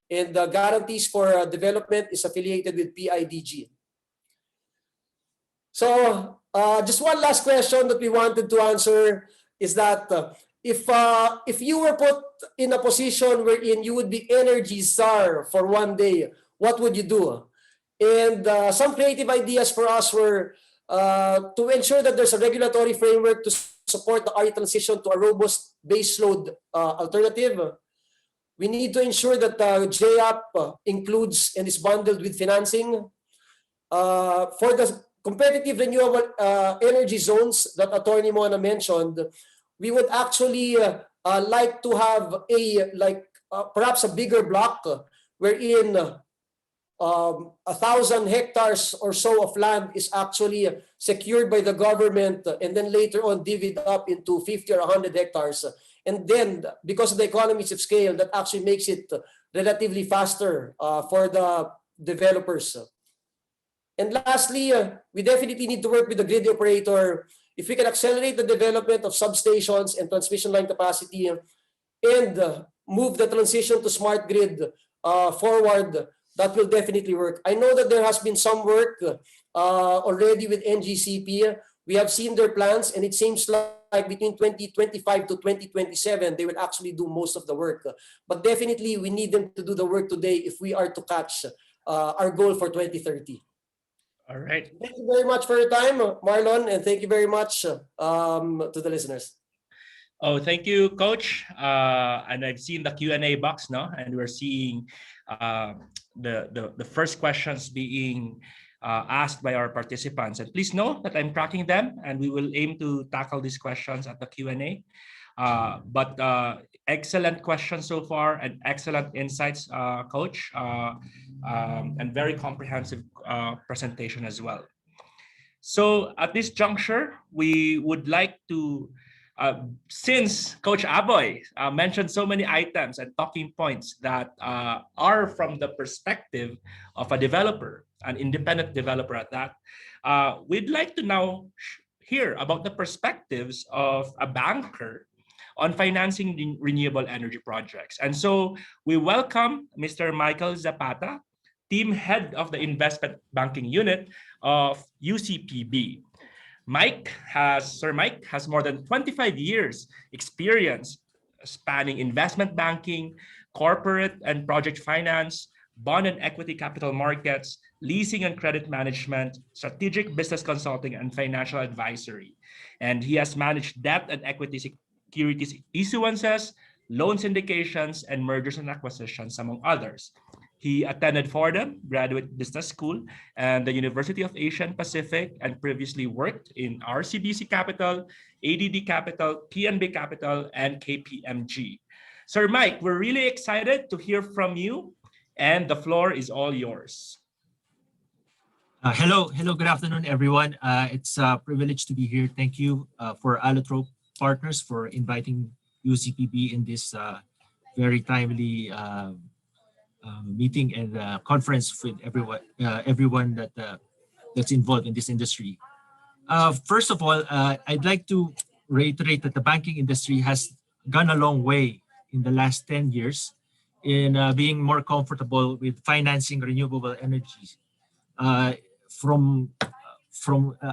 and the Guarantees for Development is affiliated with PIDG. So just one last question that we wanted to answer. is that if you were put in a position wherein you would be energy czar for one day, what would you do? And some creative ideas for us were to ensure that there's a regulatory framework to support the RE transition to a robust baseload alternative. We need to ensure that JAP includes and is bundled with financing. For the competitive renewable energy zones that Attorney Mona mentioned, we would actually like to have perhaps a bigger block wherein 1,000 hectares or so of land is actually secured by the government and then later on divvied up into 50 or 100 hectares. And then because of the economies of scale, that actually makes it relatively faster for the developers. And lastly, we definitely need to work with the grid operator. If we can accelerate the development of substations and transmission line capacity and move the transition to smart grid forward, that will definitely work. I know that there has been some work already with NGCP. We have seen their plans, and it seems like between 2025 to 2027, they will actually do most of the work. But definitely, we need them to do the work today if we are to catch our goal for 2030. All right. Thank you very much for your time, Marlon, and thank you very much to the listeners. Oh, thank you, Coach. And I've seen the Q&A box now, and we're seeing the first questions being asked by our participants. And please know that I'm tracking them, and we will aim to tackle these questions at the Q&A. But excellent questions so far, and excellent insights, Coach, and very comprehensive presentation as well. So at this juncture, we would like to, since Coach Aboy mentioned so many items and talking points that are from the perspective of a developer, an independent developer at that, we'd like to now hear about the perspectives of a banker on financing renewable energy projects. And so we welcome Mr. Michael Zapata, team head of the investment banking unit of UCPB. Sir Mike has more than 25 years experience spanning investment banking, corporate and project finance, bond and equity capital markets, leasing and credit management, strategic business consulting, and financial advisory. And he has managed debt and equity securities issuances, loan syndications, and mergers and acquisitions, among others. He attended Fordham Graduate Business School and the University of Asia and Pacific, and previously worked in RCBC Capital, ADD Capital, PNB Capital, and KPMG. Sir Mike, we're really excited to hear from you, and the floor is all yours. Hello, good afternoon, everyone. It's a privilege to be here. Thank you for Allotrope Partners for inviting UCPB in this very timely meeting and conference with everyone that's involved in this industry. First of all, I'd like to reiterate that the banking industry has gone a long way in the last 10 years in being more comfortable with financing renewable energies. From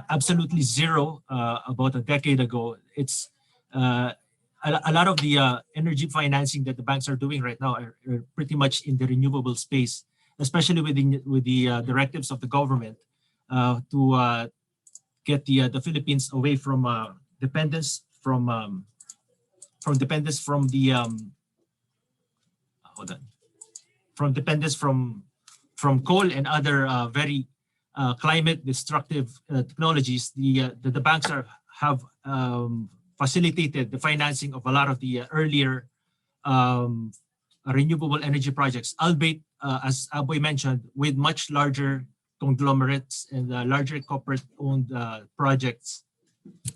absolutely zero about a decade ago, it's a lot of the energy financing that the banks are doing right now are pretty much in the renewable space, especially with the directives of the government to get the Philippines away from dependence from coal and other very climate destructive technologies. The banks have facilitated the financing of a lot of the earlier renewable energy projects, albeit, as Aboy mentioned, with much larger conglomerates and larger corporate-owned projects.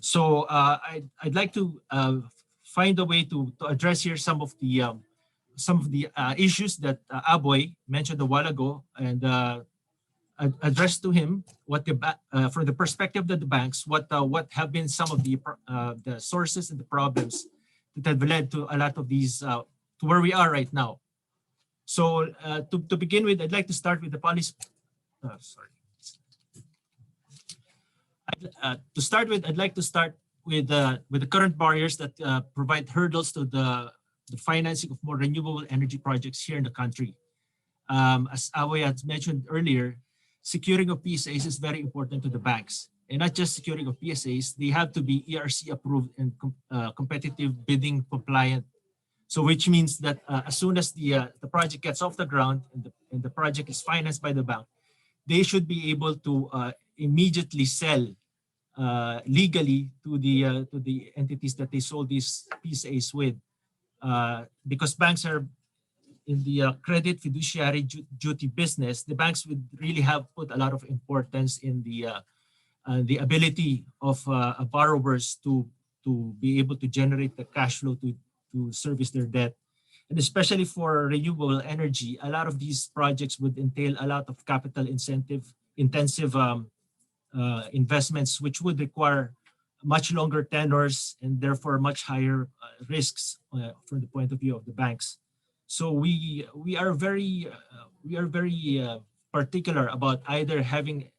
So I'd like to find a way to address here some of the issues that Aboy mentioned a while ago, and address to him what from the perspective of the banks, what have been some of the sources and the problems that have led to a lot of these to where we are right now. So to begin with, I'd like to start with the policy. I'd like to start with the current barriers that provide hurdles to the financing of more renewable energy projects here in the country. As Awe had mentioned earlier, securing of PSAs is very important to the banks. And not just securing of PSAs, they have to be ERC approved and competitive bidding compliant. So which means that as soon as the project gets off the ground and the project is financed by the bank, they should be able to immediately sell legally to the entities that they sold these PSAs with, because banks are in the credit fiduciary duty business. The banks would really have put a lot of importance in the ability of borrowers to be able to generate the cash flow to service their debt. And especially for renewable energy, a lot of these projects would entail a lot of capital intensive investments, which would require much longer tenors and therefore much higher risks from the point of view of the banks. So we are very particular about either having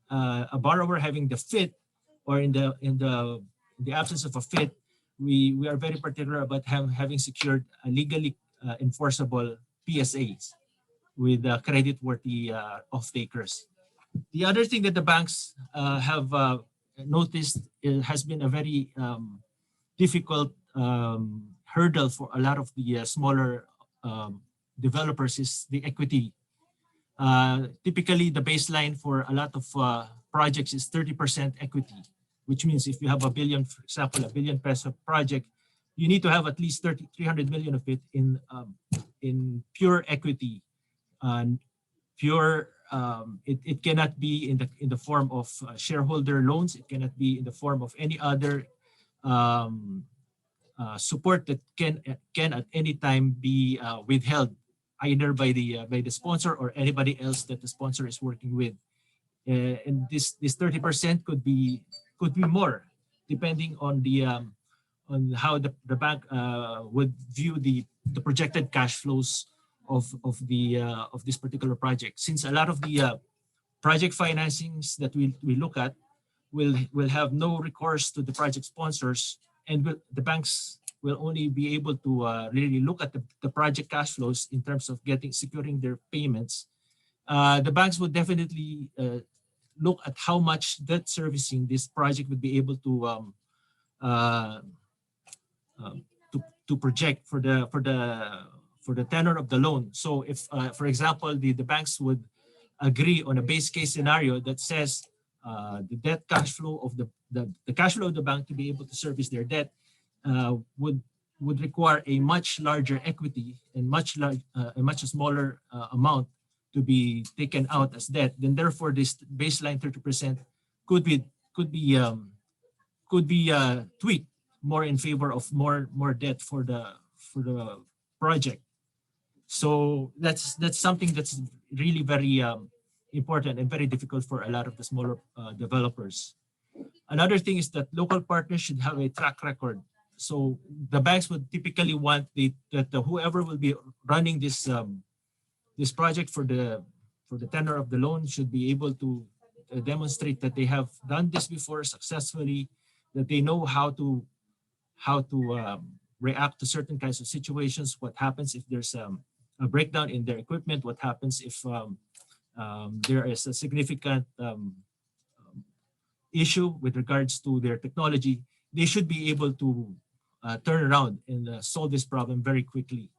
a borrower having the fit, or in the absence of a fit, we are very particular about having secured legally enforceable PSAs with credit-worthy off-takers. The other thing that the banks have noticed has been a very difficult hurdle for a lot of the smaller developers is the equity. Typically, the baseline for a lot of projects is 30% equity, which means if you have a billion, for example, a billion peso project, you need to have at least 300 million of it in pure equity. It cannot be in the form of shareholder loans. It cannot be in the form of any other support that can at any time be withheld either by the sponsor or anybody else that the sponsor is working with. And this 30% could be more, depending on on how the bank would view the projected cash flows of this particular project. Since a lot of the project financings that we look at will have no recourse to the project sponsors, and the banks will only be able to really look at the project cash flows in terms of securing their payments. The banks would definitely look at how much debt servicing this project would be able to project for the tenor of the loan. So if, for example, the banks would agree on a base case scenario that says the debt cash flow of the cash flow of the bank to be able to service their debt would require a much larger equity and a much smaller amount to be taken out as debt, then therefore this baseline 30% could be tweaked more in favor of more debt for the project. So that's something that's really very important and very difficult for a lot of the smaller developers. Another thing is that local partners should have a track record. So the banks would typically want that whoever will be running this this project for the tenor of the loan should be able to demonstrate that they have done this before successfully, that they know how to react to certain kinds of situations. What happens if there's a breakdown in their equipment? What happens if there is a significant issue with regards to their technology? They should be able to turn around and solve this problem very quickly.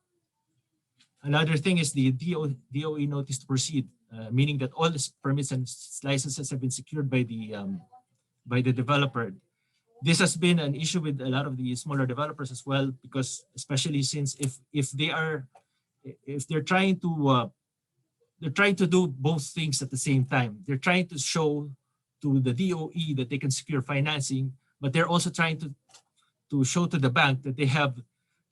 Another thing is the DOE notice to proceed, meaning that all the permits and licenses have been secured by the developer. This has been an issue with a lot of the smaller developers as well, because especially since if they're trying to do both things at the same time. They're trying to show to the DOE that they can secure financing, but they're also trying to show to the bank that they have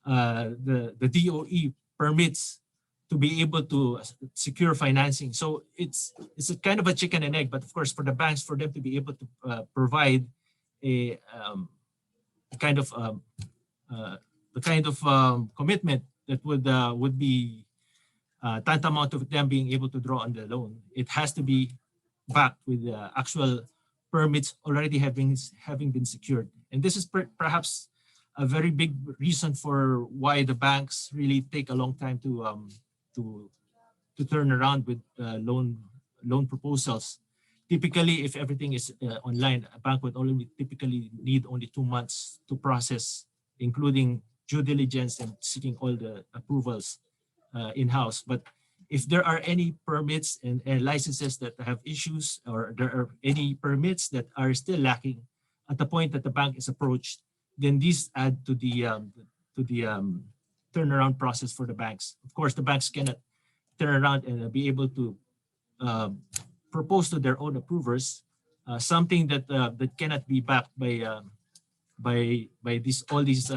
the DOE permits to be able to secure financing. So it's a kind of a chicken and egg, but of course for the banks, for them to be able to provide the kind of commitment that would be tantamount to them being able to draw on the loan, it has to be backed with actual permits already having been secured. And this is perhaps a very big reason for why the banks really take a long time to turn around with loan proposals. Typically, if everything is online, a bank would only typically need only 2 months to process, including due diligence and seeking all the approvals in-house. But if there are any permits and licenses that have issues, or there are any permits that are still lacking at the point that the bank is approached, then these add to the turnaround process for the banks. Of course, the banks cannot turn around and be able to propose to their own approvers something that cannot be backed by all these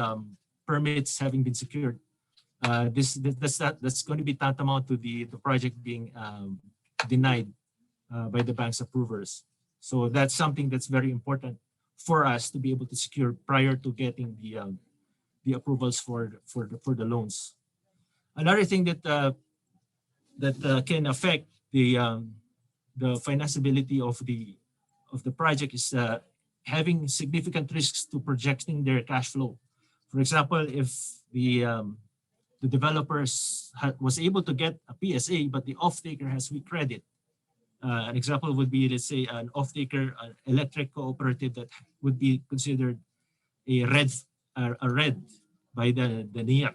permits having been secured. That's going to be tantamount to the project being denied by the bank's approvers. So that's something that's very important for us to be able to secure prior to getting the approvals for the loans. Another thing that can affect the financeability of the project is having significant risks to projecting their cash flow. For example, if the developers was able to get a PSA, but the off-taker has weak credit. An example would be, let's say, an off-taker, an electric cooperative that would be considered a red by the NEB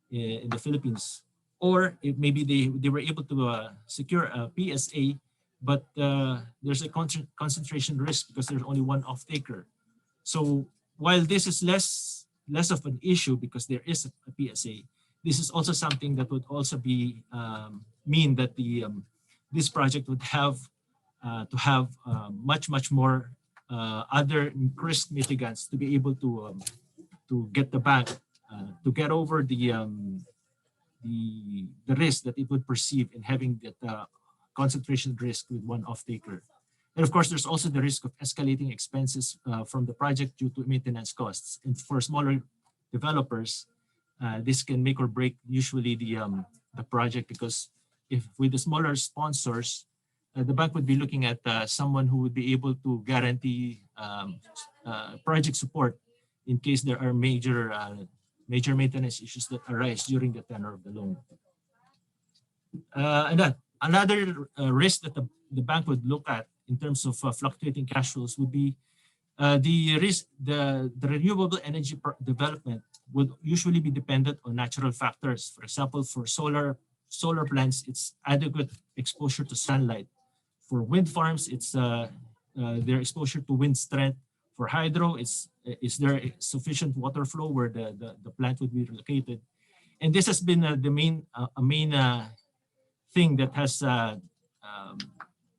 in the Philippines. Or if maybe they were able to secure a PSA, but there's a concentration risk because there's only one off-taker. So while this is less of an issue because there is a PSA, this is also something that would also be mean that this project would have to have much more other risk mitigants to be able to get the bank to get over the risk that it would perceive in having that concentration risk with one off-taker. And of course, there's also the risk of escalating expenses from the project due to maintenance costs. And for smaller developers, this can make or break usually the project, because if with the smaller sponsors, the bank would be looking at someone who would be able to guarantee project support in case there are major maintenance issues that arise during the tenure of the loan. And another risk that the bank would look at in terms of fluctuating cash flows would be the risk. The renewable energy development would usually be dependent on natural factors. For example, for solar plants, it's adequate exposure to sunlight. For wind farms, it's their exposure to wind strength. For hydro, is there sufficient water flow where the plant would be located? And this has been the main thing that has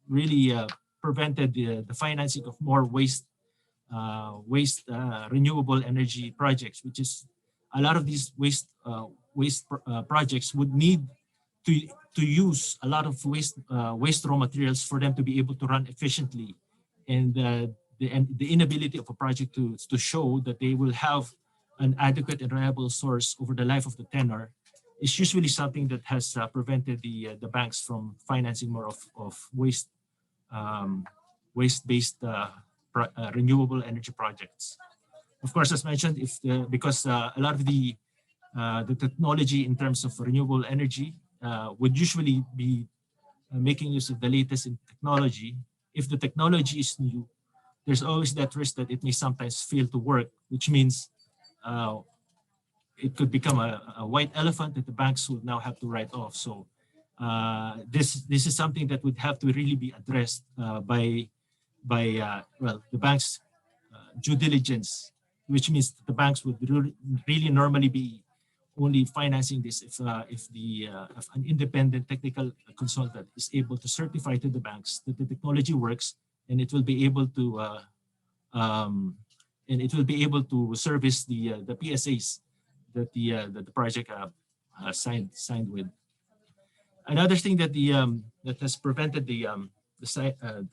really prevented the financing of more renewable energy projects, which is a lot of these waste projects would need to use a lot of waste raw materials for them to be able to run efficiently, and the inability of a project to show that they will have an adequate and reliable source over the life of the tenor is usually something that has prevented the banks from financing more of waste-based renewable energy projects. Of course, as mentioned, because a lot of the technology in terms of renewable energy would usually be making use of the latest in technology. If the technology is new, there's always that risk that it may sometimes fail to work, which means it could become a white elephant that the banks will now have to write off. So this is something that would have to really be addressed by the bank's due diligence, which means the banks would really normally be only financing this if an independent technical consultant is able to certify to the banks that the technology works, and it will be able to service the PSAs that the project signed with. Another thing that that has prevented the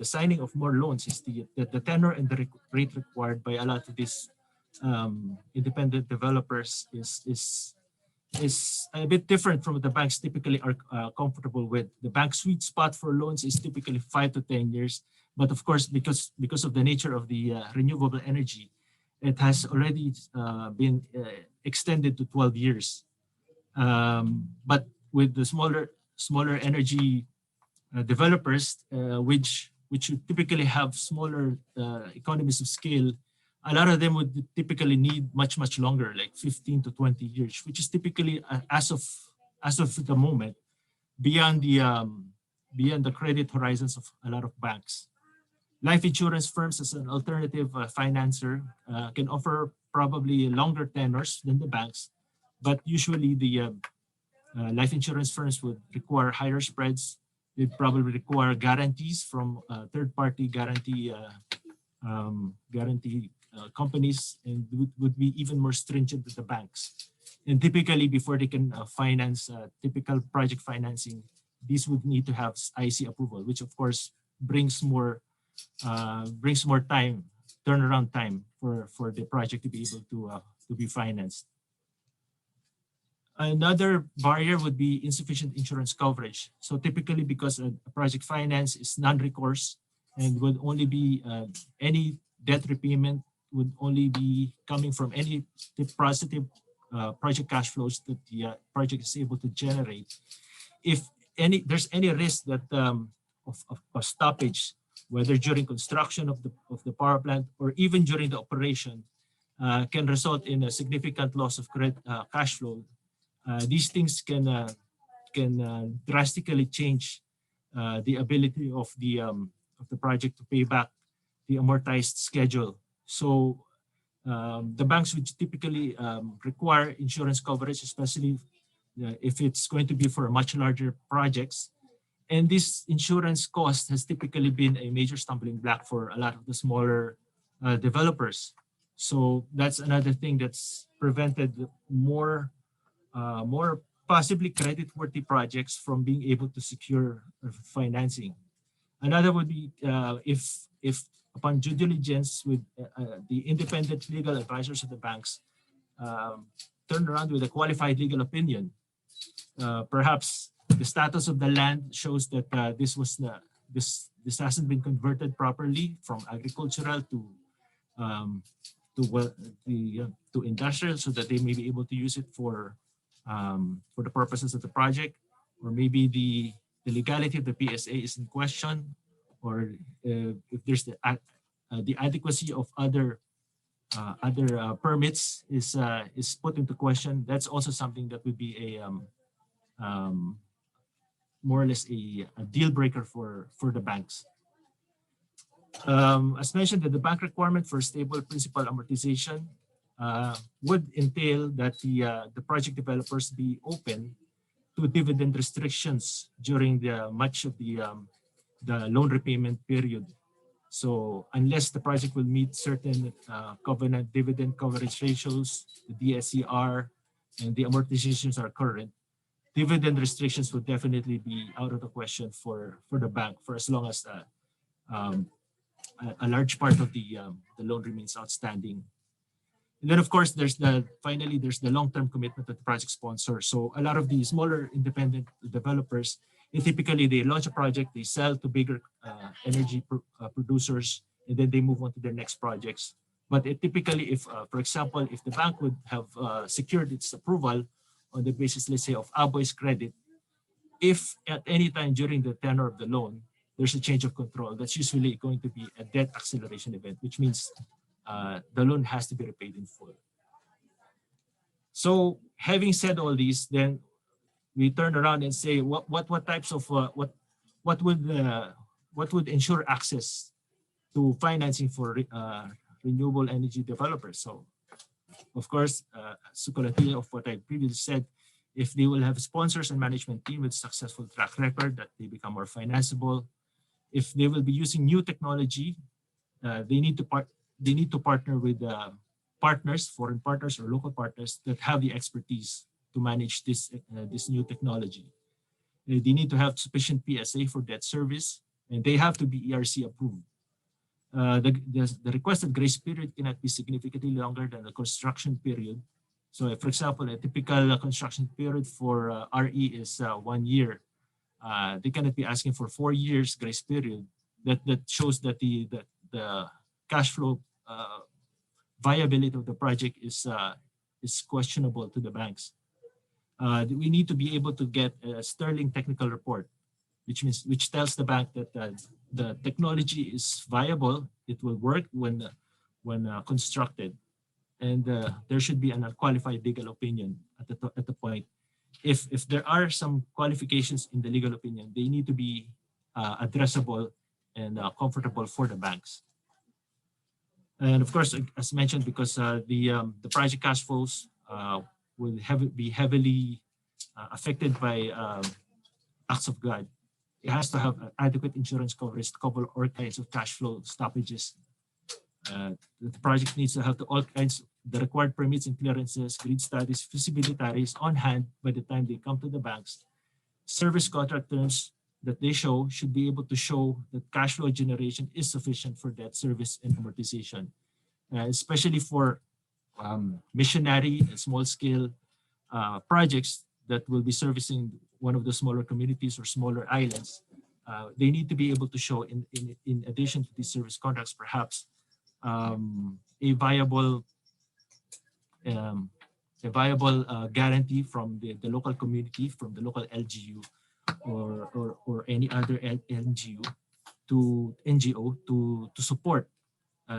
signing of more loans is the tenor and the rate required by a lot of these independent developers is a bit different from what the banks typically are comfortable with. The bank sweet spot for loans is typically 5 to 10 years, but of course, because of the nature of the renewable energy, it has already been extended to 12 years. But with the smaller energy developers, which would typically have smaller economies of scale, a lot of them would typically need much longer, like 15 to 20 years, which is typically as of the moment beyond the credit horizons of a lot of banks. Life insurance firms as an alternative financer can offer probably longer tenors than the banks, but usually the life insurance firms would require higher spreads. They'd probably require guarantees from third-party guarantee companies, and would be even more stringent than the banks. And typically, before they can finance typical project financing, these would need to have IC approval, which of course brings more time, turnaround time for the project to be able to be financed. Another barrier would be insufficient insurance coverage. So typically, because a project finance is non-recourse and would only be any debt repayment would only be coming from any positive project cash flows that the project is able to generate. If there's any risk that of stoppage, whether during construction of the power plant or even during the operation, can result in a significant loss of cash flow. These things can drastically change the ability of the project to pay back the amortized schedule. So the banks would typically require insurance coverage, especially if it's going to be for much larger projects. And this insurance cost has typically been a major stumbling block for a lot of the smaller developers. So that's another thing that's prevented more possibly credit-worthy projects from being able to secure financing. Another would be if upon due diligence with the independent legal advisors of the banks turn around with a qualified legal opinion, perhaps the status of the land shows that this hasn't been converted properly from agricultural to industrial, so that they may be able to use it for the purposes of the project, or maybe the legality of the PSA is in question, or if there's the adequacy of other permits is put into question. That's also something that would be a more or less a deal breaker for the banks. As mentioned, that the bank requirement for stable principal amortization would entail that the project developers be open to dividend restrictions during much of the loan repayment period. So unless the project will meet certain covenant dividend coverage ratios, the DSCR, and the amortizations are current, dividend restrictions would definitely be out of the question for the bank for as long as a large part of the loan remains outstanding. And then, of course, finally there's the long-term commitment of the project sponsor. So a lot of the smaller independent developers, typically they launch a project, they sell to bigger energy producers, and then they move on to their next projects. But typically, if, for example, if the bank would have secured its approval on the basis, let's say, of ABOY's credit, if at any time during the tenor of the loan, there's a change of control, that's usually going to be a debt acceleration event, which means the loan has to be repaid in full. So having said all these, then we turn around and say, what types of what would ensure access to financing for renewable energy developers? So, of course, superlative of what I previously said, if they will have sponsors and management team with successful track record, that they become more financeable. If they will be using new technology, they need to partner with partners, foreign partners or local partners that have the expertise to manage this new technology. They need to have sufficient PSA for debt service, and they have to be ERC approved. The requested grace period cannot be significantly longer than the construction period. So, for example, a typical construction period for RE is 1 year. They cannot be asking for 4 years grace period. That shows that the cash flow viability of the project is questionable to the banks. We need to be able to get a sterling technical report, which tells the bank that the technology is viable, it will work when constructed, and there should be an unqualified legal opinion at the point. If there are some qualifications in the legal opinion, they need to be addressable and comfortable for the banks. And of course, as mentioned, because the project cash flows will be heavily affected by acts of God, it has to have adequate insurance coverage to cover all kinds of cash flow stoppages. The project needs to have all kinds the required permits and clearances, grid studies, feasibility on hand by the time they come to the banks. Service contract terms that they show should be able to show that cash flow generation is sufficient for debt service and amortization, especially for missionary and small-scale projects that will be servicing one of the smaller communities or smaller islands. They need to be able to show, in addition to these service contracts, perhaps a viable guarantee from the local community, from the local LGU or any other NGO to support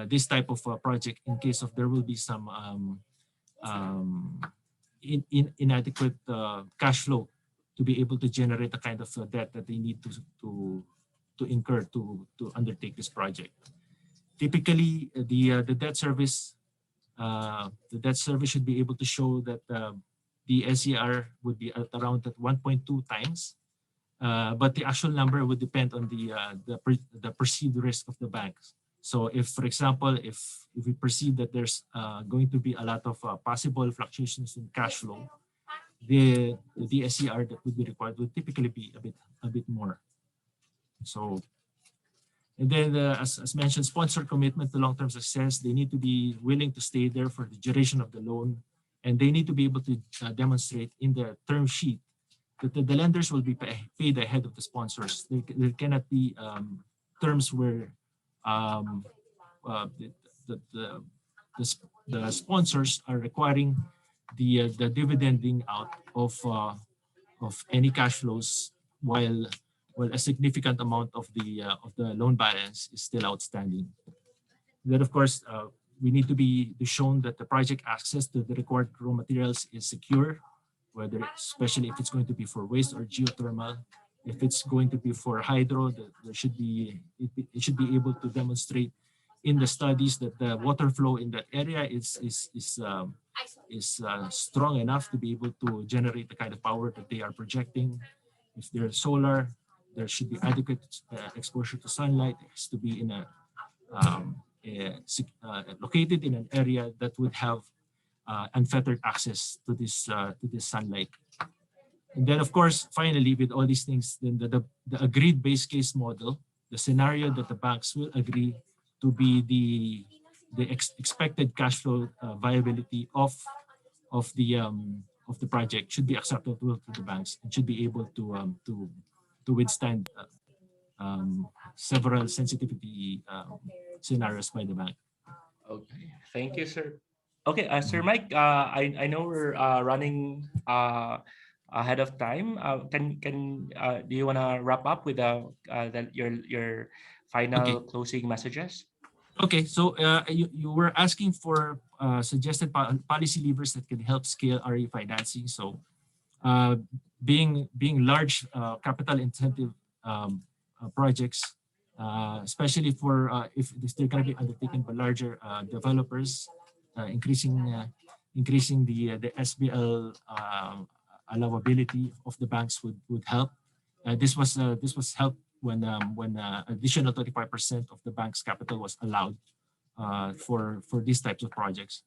this type of project in case of there will be some inadequate cash flow to be able to generate the kind of debt that they need to incur to undertake this project. Typically, the debt service should be able to show that the SCR would be at around at 1.2 times, but the actual number would depend on the perceived risk of the banks. So if, for example, if we perceive that there's going to be a lot of possible fluctuations in cash flow, the SCR that would be required would typically be a bit more. So, and then as mentioned, sponsor commitment to long-term success, they need to be willing to stay there for the duration of the loan, and they need to be able to demonstrate in the term sheet that the lenders will be paid ahead of the sponsors. There cannot be terms where the sponsors are requiring the dividending out of any cash flows while a significant amount of the loan balance is still outstanding. Then, of course, we need to be shown that the project access to the required raw materials is secure, whether especially if it's going to be for waste or geothermal. If it's going to be for hydro, it should be able to demonstrate in the studies that the water flow in that area is strong enough to be able to generate the kind of power that they are projecting. If there's solar, there should be adequate exposure to sunlight. It has to be in located in an area that would have unfettered access to this sunlight. And then, of course, finally, with all these things, then the agreed base case model, the scenario that the banks will agree to be the expected cash flow viability of the project should be acceptable to the banks and should be able to withstand several sensitivity scenarios by the bank. Okay, thank you, sir. Okay, Sir Mike, I know we're running ahead of time. Do you want to wrap up with your final closing messages? Okay, so you were asking for suggested policy levers that can help scale RE financing. So being large capital intensive projects, especially for if they're going to be undertaken by larger developers, increasing the SBL allowability of the banks would help. This was helped when additional 35% of the bank's capital was allowed for these types of projects.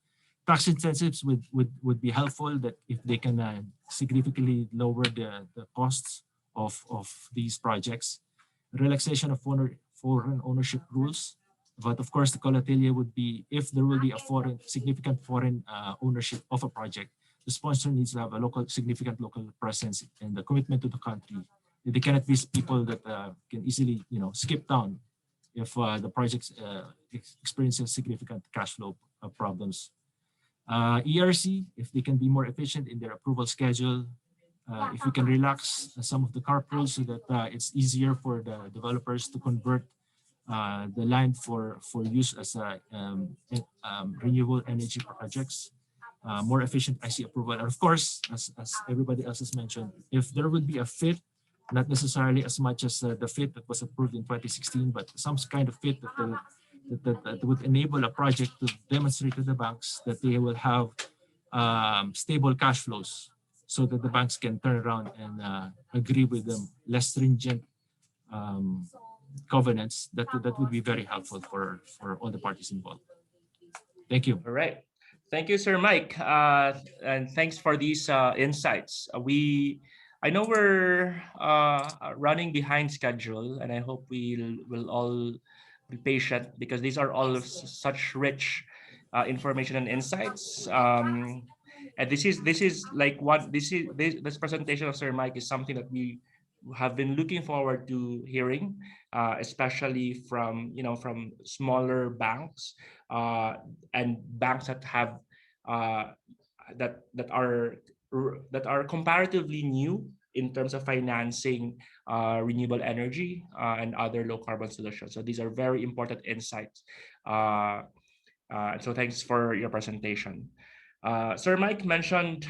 Tax incentives would be helpful, that if they can significantly lower the costs of these projects. Relaxation of foreign ownership rules. But of course, the collatella would be if there will be a significant foreign ownership of a project, the sponsor needs to have a significant local presence and the commitment to the country. They cannot be people that can easily skip town if the project experiences significant cash flow problems. ERC, if they can be more efficient in their approval schedule, if we can relax some of the CARP rules so that it's easier for the developers to convert the land for use as renewable energy projects, more efficient IC approval. And of course, as everybody else has mentioned, if there would be a fit, not necessarily as much as the fit that was approved in 2016, but some kind of fit that would enable a project to demonstrate to the banks that they will have stable cash flows so that the banks can turn around and agree with them less stringent covenants. That would be very helpful for all the parties involved. Thank you. All right. Thank you, Sir Mike. And thanks for these insights. I know we're running behind schedule, and I hope we'll all be patient because these are all such rich information and insights. And this presentation of Sir Mike is something that we have been looking forward to hearing, especially from smaller banks and banks that have that are comparatively new in terms of financing renewable energy and other low carbon solutions. So these are very important insights. So thanks for your presentation. Sir Mike mentioned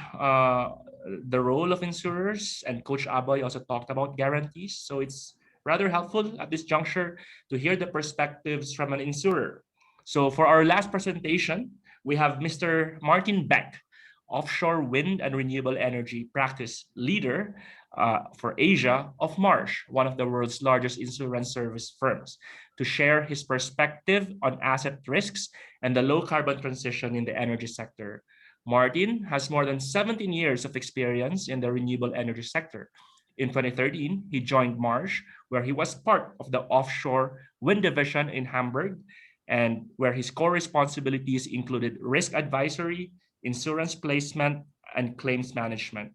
the role of insurers, and Coach Aboy also talked about guarantees. So it's rather helpful at this juncture to hear the perspectives from an insurer. So for our last presentation, we have Mr. Martin Beck, offshore wind and renewable energy practice leader for Asia of Marsh, one of the world's largest insurance service firms, to share his perspective on asset risks and the low carbon transition in the energy sector. Martin has more than 17 years of experience in the renewable energy sector. In 2013, he joined Marsh, where he was part of the offshore wind division in Hamburg, and where his core responsibilities included risk advisory, insurance placement, and claims management.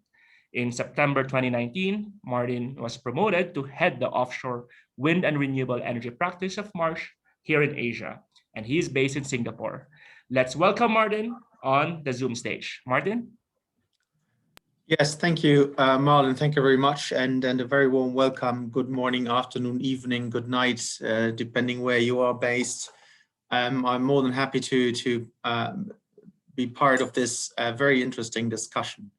In September 2019, Martin was promoted to head the offshore wind and renewable energy practice of Marsh here in Asia, and he is based in Singapore. Let's welcome Martin on the Zoom stage. Martin? Yes, thank you, Marlon. Thank you very much, and a very warm welcome. Good morning, afternoon, evening, good night, depending where you are based. I'm more than happy to be part of this very interesting discussion.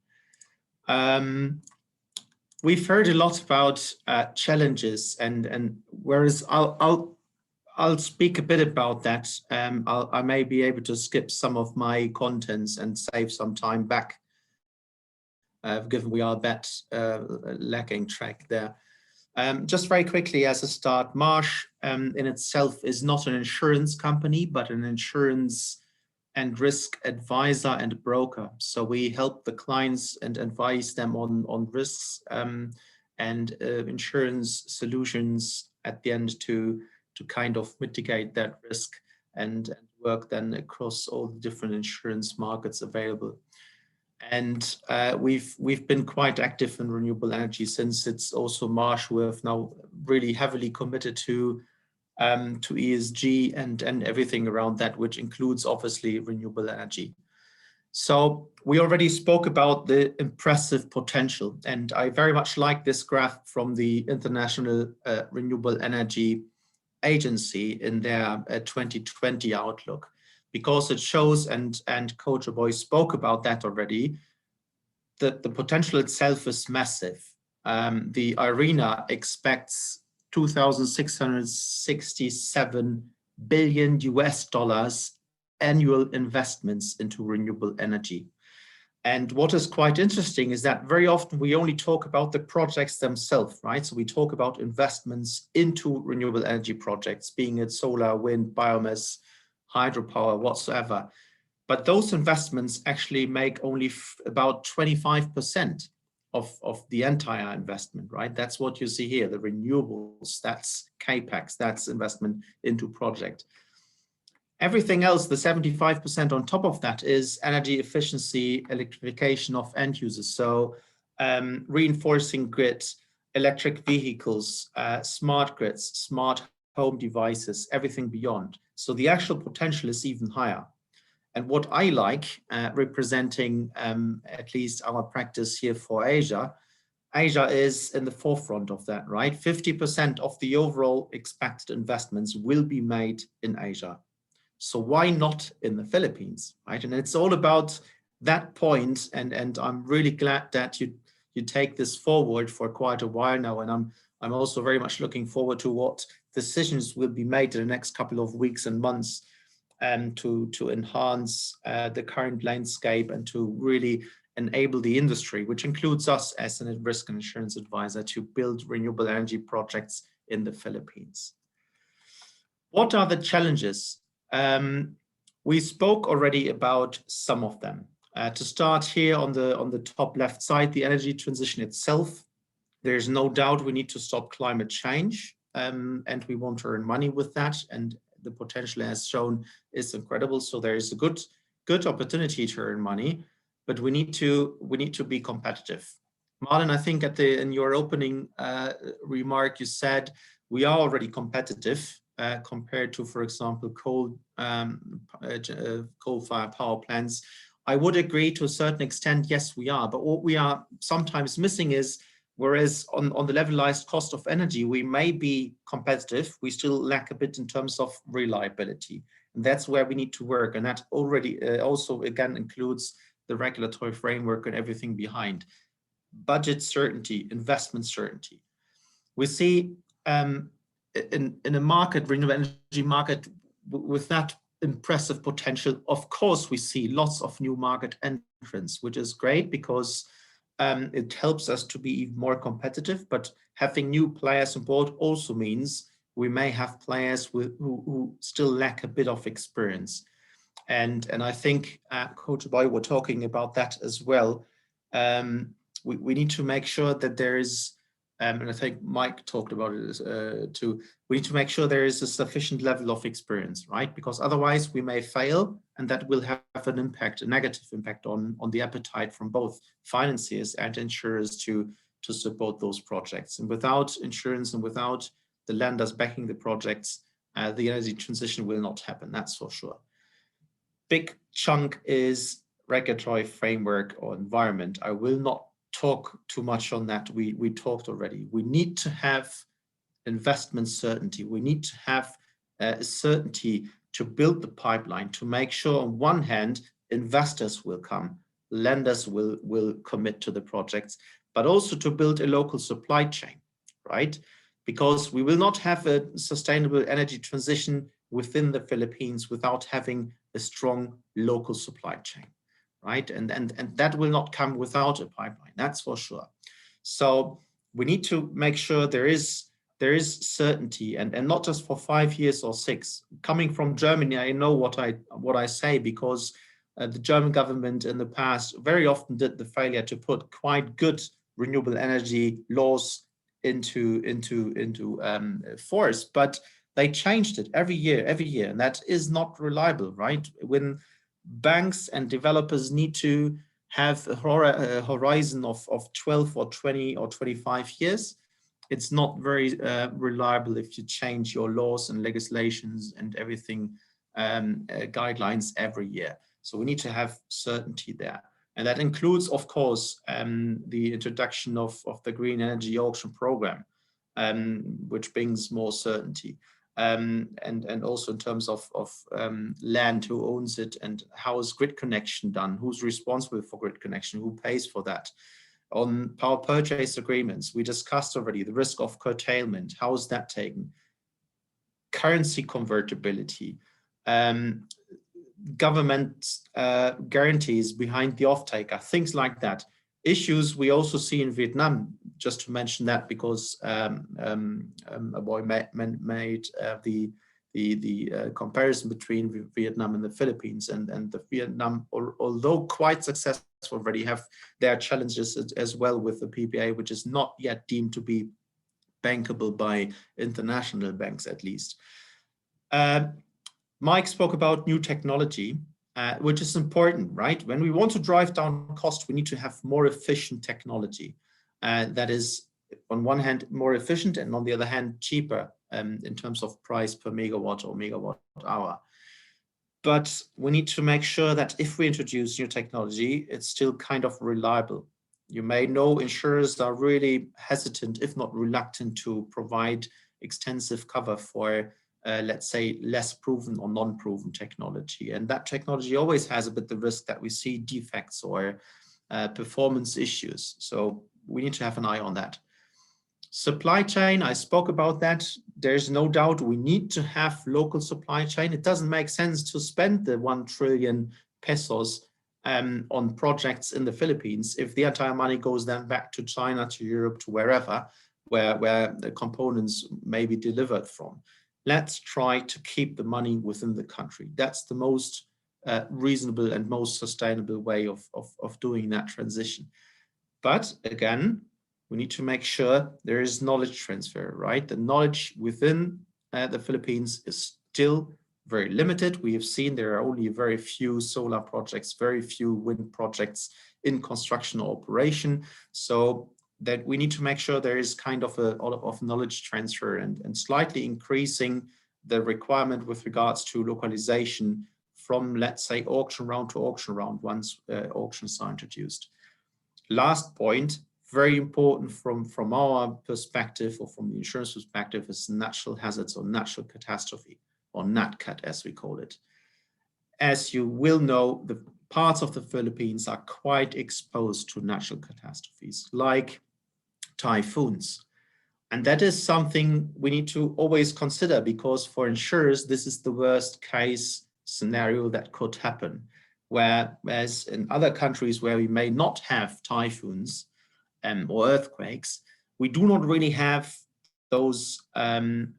We've heard a lot about challenges, and whereas I'll speak a bit about that, I may be able to skip some of my contents and save some time back, given we are a bit lacking track there. Just very quickly as a start, Marsh in itself is not an insurance company, but an insurance and risk advisor and broker. So we help the clients and advise them on risks and insurance solutions at the end to kind of mitigate that risk and work then across all the different insurance markets available. And we've been quite active in renewable energy since it's also Marsh who have now really heavily committed to ESG and everything around that, which includes obviously renewable energy. So we already spoke about the impressive potential, and I very much like this graph from the International Renewable Energy Agency in their 2020 outlook, because it shows, and Coach Aboy spoke about that already, that the potential itself is massive. The IRENA expects 2,667 billion US dollars annual investments into renewable energy. And what is quite interesting is that very often we only talk about the projects themselves, right? So we talk about investments into renewable energy projects, being it solar, wind, biomass, hydropower, whatsoever. But those investments actually make only about 25% of the entire investment, right? That's what you see here, the renewables, that's CAPEX, that's investment into project. Everything else, the 75% on top of that, is energy efficiency, electrification of end users. So reinforcing grids, electric vehicles, smart grids, smart home devices, everything beyond. So the actual potential is even higher. And what I like, representing at least our practice here for Asia, Asia is in the forefront of that, right? 50% of the overall expected investments will be made in Asia. So why not in the Philippines, right? And it's all about that point, and I'm really glad that you take this forward for quite a while now, and I'm also very much looking forward to what decisions will be made in the next couple of weeks and months, to enhance the current landscape and to really enable the industry, which includes us as a risk and insurance advisor, to build renewable energy projects in the Philippines. What are the challenges? We spoke already about some of them. To start here on the top left side, the energy transition itself, there's no doubt we need to stop climate change, and we want to earn money with that, and the potential as shown is incredible. So there is a good opportunity to earn money, but we need to be competitive. Marlon, I think in your opening remark, you said we are already competitive compared to, for example, coal-fired power plants. I would agree to a certain extent, yes, we are. But what we are sometimes missing is, whereas on the levelized cost of energy, we may be competitive, we still lack a bit in terms of reliability. And that's where we need to work. And that already also, again, includes the regulatory framework and everything behind. Budget certainty, investment certainty. We see in a market, renewable energy market, with that impressive potential, of course, we see lots of new market entrants, which is great because it helps us to be even more competitive. But having new players on board also means we may have players who still lack a bit of experience. And I think Coach Boy were talking about that as well. We need to make sure that there is, and I think Mike talked about it too, we need to make sure there is a sufficient level of experience, right? Because otherwise we may fail, and that will have an impact, a negative impact on the appetite from both financiers and insurers to support those projects. And without insurance and without the lenders backing the projects, the energy transition will not happen, that's for sure. Big chunk is regulatory framework or environment. I will not talk too much on that. We talked already. We need to have investment certainty. We need to have certainty to build the pipeline, to make sure on one hand, investors will come, lenders will commit to the projects, but also to build a local supply chain, right? Because we will not have a sustainable energy transition within the Philippines without having a strong local supply chain, right? And that will not come without a pipeline, that's for sure. So we need to make sure there is certainty, and not just for 5 years or 6. Coming from Germany, I know what I say, because the German government in the past very often did the failure to put quite good renewable energy laws into force, but they changed it every year, and that is not reliable, right? When banks and developers need to have a horizon of 12 or 20 or 25 years, it's not very reliable if you change your laws and legislations and everything, guidelines every year. So we need to have certainty there. And that includes, of course, the introduction of the Green Energy Auction Program, which brings more certainty. And also in terms of land, who owns it, and how is grid connection done, who's responsible for grid connection, who pays for that. On power purchase agreements, we discussed already the risk of curtailment, how is that taken? Currency convertibility, government guarantees behind the off-taker, things like that. Issues we also see in Vietnam, just to mention that, because a boy made the comparison between Vietnam and the Philippines, and the Vietnam, although quite successful, already have their challenges as well with the PPA, which is not yet deemed to be bankable by international banks, at least. Mike spoke about new technology, which is important, right? When we want to drive down cost, we need to have more efficient technology that is, on one hand, more efficient, and on the other hand, cheaper in terms of price per megawatt or megawatt hour. but we need to make sure that if we introduce new technology, it's still kind of reliable. You may know insurers are really hesitant, if not reluctant, to provide extensive cover for, let's say, less proven or non-proven technology. And that technology always has a bit the risk that we see defects or performance issues. So we need to have an eye on that. Supply chain, I spoke about that. There's no doubt we need to have local supply chain. It doesn't make sense to spend the 1 trillion pesos on projects in the Philippines if the entire money goes then back to China, to Europe, to wherever, where the components may be delivered from. Let's try to keep the money within the country. That's the most reasonable and most sustainable way of doing that transition. But again, we need to make sure there is knowledge transfer, right? The knowledge within the Philippines is still very limited. We have seen there are only very few solar projects, very few wind projects in construction or operation. So that we need to make sure there is kind of a lot of knowledge transfer and slightly increasing the requirement with regards to localization from, let's say, auction round to auction round once auctions are introduced. Last point, very important from our perspective or from the insurance perspective, is natural hazards or natural catastrophe, or NatCat as we call it. As you will know, the parts of the Philippines are quite exposed to natural catastrophes like typhoons. And that is something we need to always consider, because for insurers, this is the worst case scenario that could happen. Whereas in other countries where we may not have typhoons or earthquakes, we do not really have those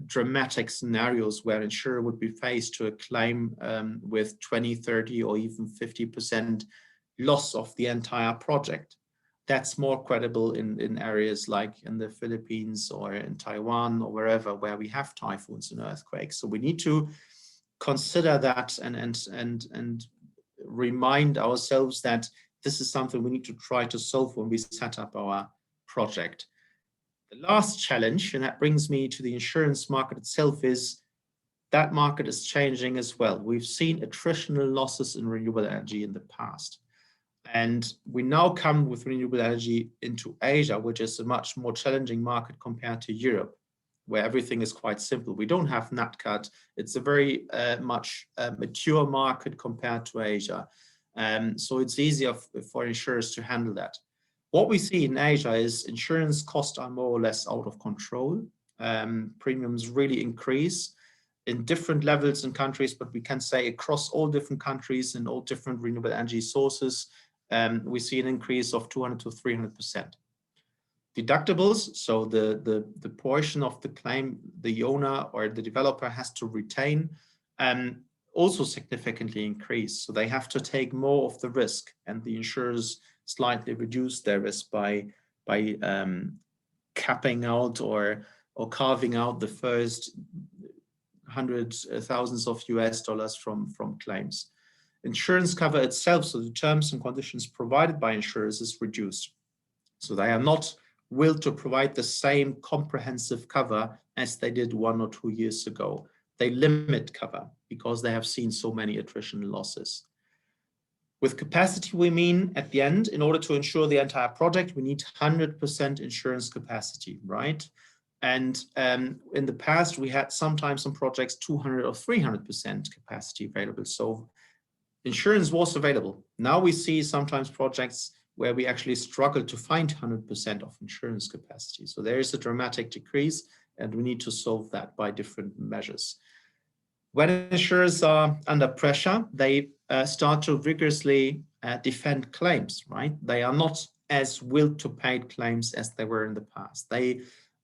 dramatic scenarios where an insurer would be faced to a claim with 20, 30, or even 50% loss of the entire project. That's more credible in areas like in the Philippines or in Taiwan or wherever where we have typhoons and earthquakes. So we need to consider that and remind ourselves that this is something we need to try to solve when we set up our project. The last challenge, and that brings me to the insurance market itself, is that market is changing as well. We've seen attritional losses in renewable energy in the past. And we now come with renewable energy into Asia, which is a much more challenging market compared to Europe, where everything is quite simple. We don't have NatCat. It's a very much mature market compared to Asia. So it's easier for insurers to handle that. What we see in Asia is insurance costs are more or less out of control. Premiums really increase in different levels in countries, but we can say across all different countries and all different renewable energy sources, we see an increase of 200 to 300%. Deductibles, so the portion of the claim the owner or the developer has to retain, also significantly increase. So they have to take more of the risk, and the insurers slightly reduce their risk by capping out or carving out the first hundreds, thousands of US dollars from claims. Insurance cover itself, so the terms and conditions provided by insurers, is reduced. So they are not willed to provide the same comprehensive cover as they did 1 or 2 years ago. They limit cover because they have seen so many attritional losses. With capacity, we mean at the end, in order to insure the entire project, we need 100% insurance capacity, right? And in the past, we had sometimes some projects 200 or 300% capacity available. So insurance was available. Now we see sometimes projects where we actually struggle to find 100% of insurance capacity. So there is a dramatic decrease, and we need to solve that by different measures. When insurers are under pressure, they start to vigorously defend claims, right? They are not as willed to pay claims as they were in the past. They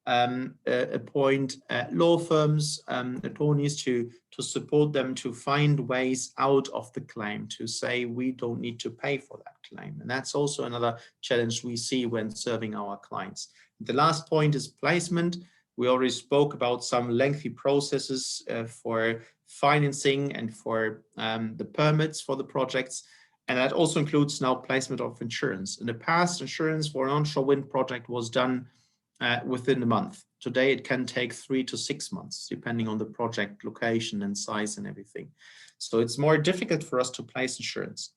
appoint law firms, attorneys to support them to find ways out of the claim, to say we don't need to pay for that claim. And that's also another challenge we see when serving our clients. The last point is placement. We already spoke about some lengthy processes for financing and for the permits for the projects. And that also includes now placement of insurance. In the past, insurance for an onshore wind project was done within a month. Today, it can take 3 to 6 months, depending on the project location and size and everything. So it's more difficult for us to place insurance.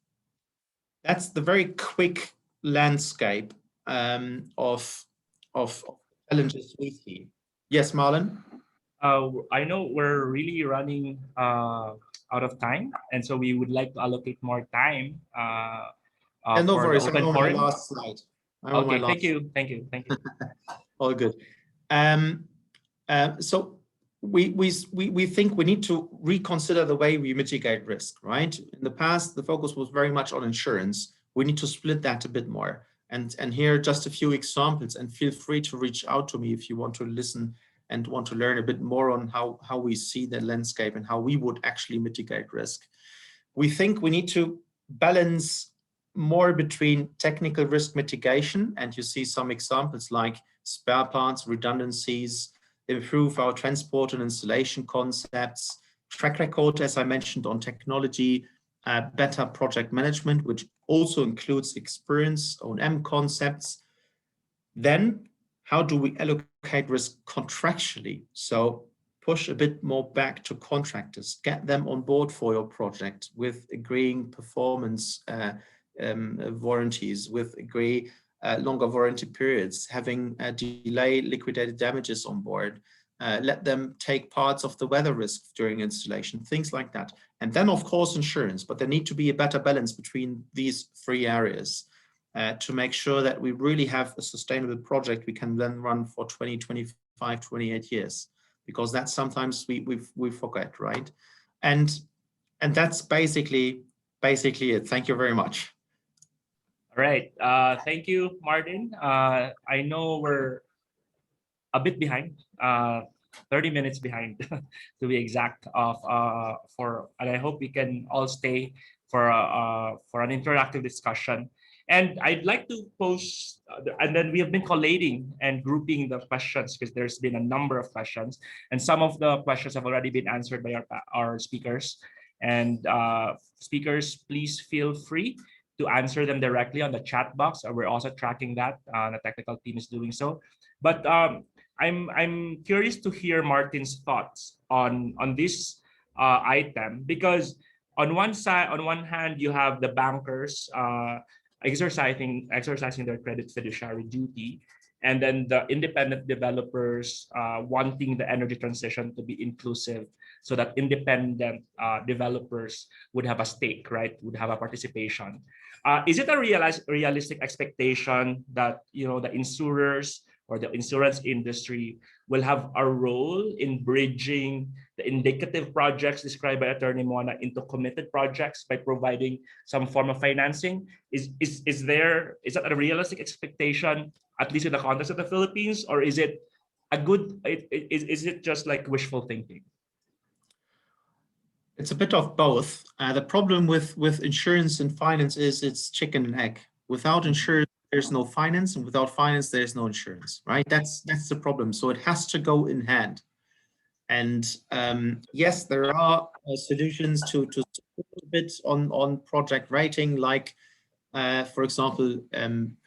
That's the very quick landscape of challenges we see. Yes, Marlon? I know we're really running out of time, and so we would like to allocate more time And no for the worries, I'm open on my forum. last slide. I'm on my Okay, last thank you, thank you, thank you. All good. So we think we need to reconsider the way we mitigate risk, right? In the past, the focus was very much on insurance. We need to split that a bit more. And here are just a few examples, and feel free to reach out to me if you want to listen and want to learn a bit more on how we see the landscape and how we would actually mitigate risk. We think we need to balance more between technical risk mitigation, and you see some examples like spare parts, redundancies, improve our transport and installation concepts, track record, as I mentioned, on technology, better project management, which also includes experience, O&M concepts. Then, how do we allocate risk contractually? So push a bit more back to contractors, get them on board for your project with agreeing performance warranties, with longer warranty periods, having delay liquidated damages on board, let them take parts of the weather risk during installation, things like that. And then of course insurance, but there need to be a better balance between these three areas to make sure that we really have a sustainable project we can then run for 20, 25, 28 years, because that's sometimes we forget, right? And that's basically it. Thank you very much. All right, thank you, Martin. I know we're a bit behind, 30 minutes behind to be exact, and I hope we can all stay for an interactive discussion. And I'd like to pose, and then we have been collating and grouping the questions because there's been a number of questions, and some of the questions have already been answered by our speakers. And speakers, please feel free to answer them directly on the chat box. We're also tracking that. The technical team is doing so. But I'm curious to hear Martin's thoughts on this item, because on one hand, you have the bankers exercising their credit fiduciary duty, and then the independent developers wanting the energy transition to be inclusive, so that independent developers would have a stake, right? Would have a participation. Is it a realistic expectation that the insurers or the insurance industry will have a role in bridging the indicative projects described by Attorney Mona into committed projects by providing some form of financing? Is that a realistic expectation, at least in the context of the Philippines, or is it is it just like wishful thinking? It's a bit of both. The problem with insurance and finance is it's chicken and egg. Without insurance, there's no finance, and without finance, there's no insurance, right? That's the problem. So it has to go in hand. And yes, there are solutions to support a bit on project rating, like, for example,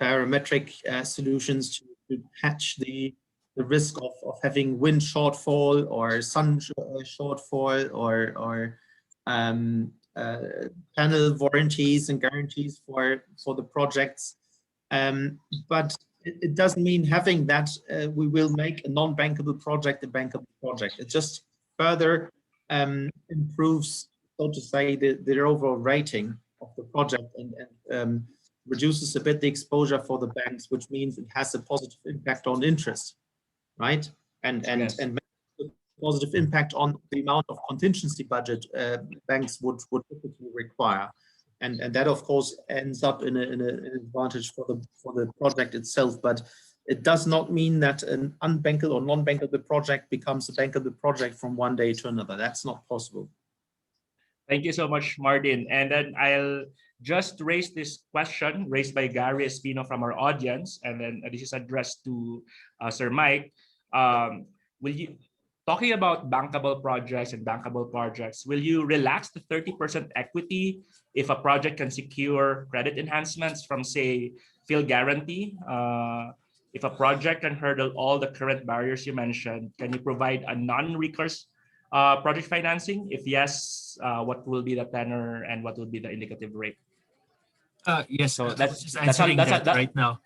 parametric solutions to patch the risk of having wind shortfall or sun shortfall, or panel warranties and guarantees for the projects. But it doesn't mean having that we will make a non-bankable project a bankable project. It just further improves, so to say, the overall rating of the project, and reduces a bit the exposure for the banks, which means it has a positive impact on interest, right? And Yes. and positive impact on the amount of contingency budget banks would typically require, and that of course ends up in an advantage for the project itself. But it does not mean that an unbankable or non-bankable project becomes a bankable project from one day to another. That's not possible. Thank you so much, Martin. And then I'll just raise this question raised by Gary Espino from our audience, and then this is addressed to Sir Mike. Will you, talking about bankable projects and bankable projects, will you relax the 30% equity if a project can secure credit enhancements from, say, Phil Guarantee If a project can hurdle all the current barriers you mentioned, can you provide a non-recourse project financing? If yes, what will be the tenor and what will be the indicative rate? Yes, So I was that's just that's how, answering that right now.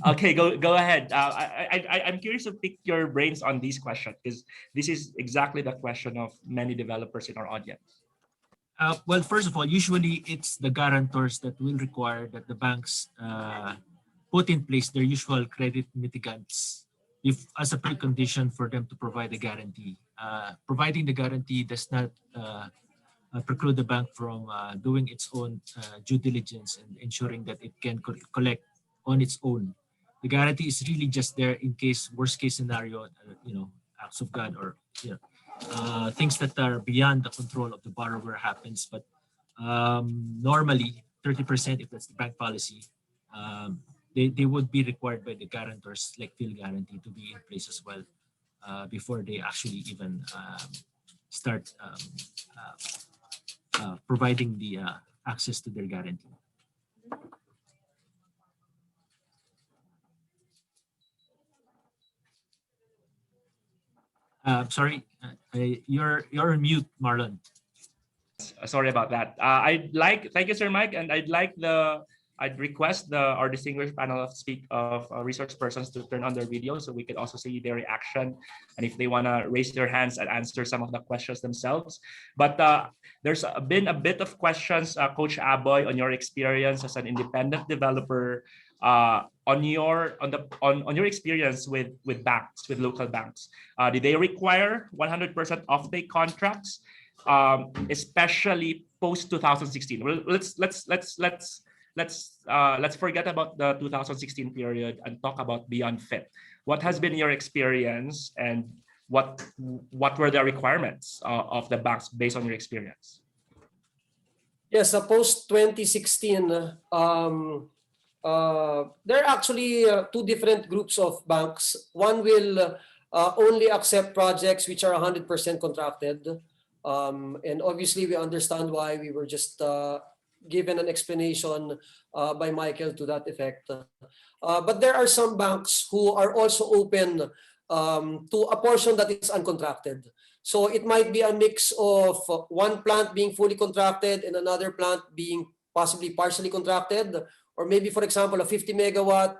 Okay, go ahead. I'm curious to pick your brains on these questions because this is exactly the question of many developers in our audience. Well, first of all, usually it's the guarantors that will require that the banks put in place their usual credit mitigants if as a precondition for them to provide a guarantee. Providing the guarantee does not preclude the bank from doing its own due diligence and ensuring that it can collect on its own. The guarantee is really just there in case worst case scenario, acts of God or things that are beyond the control of the borrower happens. But normally 30%, if that's the bank policy, they would be required by the guarantors like Phil guarantee to be in place as well before they actually even start providing the access to their guarantee. Sorry, you're on mute, Marlon. Sorry about that. Thank you, Sir Mike, and I'd request our distinguished panel of resource persons to turn on their video so we could also see their reaction, and if they want to raise their hands and answer some of the questions themselves. But there's been a bit of questions, Coach Aboy, on your experience as an independent developer, on your experience with banks, with local banks. Did they require 100% offtake contracts? Especially post 2016. Well, let's forget about the 2016 period and talk about beyond FIT. What has been your experience, and what were the requirements of the banks based on your experience? Yes, post 2016, there are actually two different groups of banks. One will only accept projects which are 100% contracted. And obviously, we understand why. We were just given an explanation by Michael to that effect. But there are some banks who are also open to a portion that is uncontracted. So it might be a mix of one plant being fully contracted and another plant being possibly partially contracted. Or maybe, for example, a 50 megawatt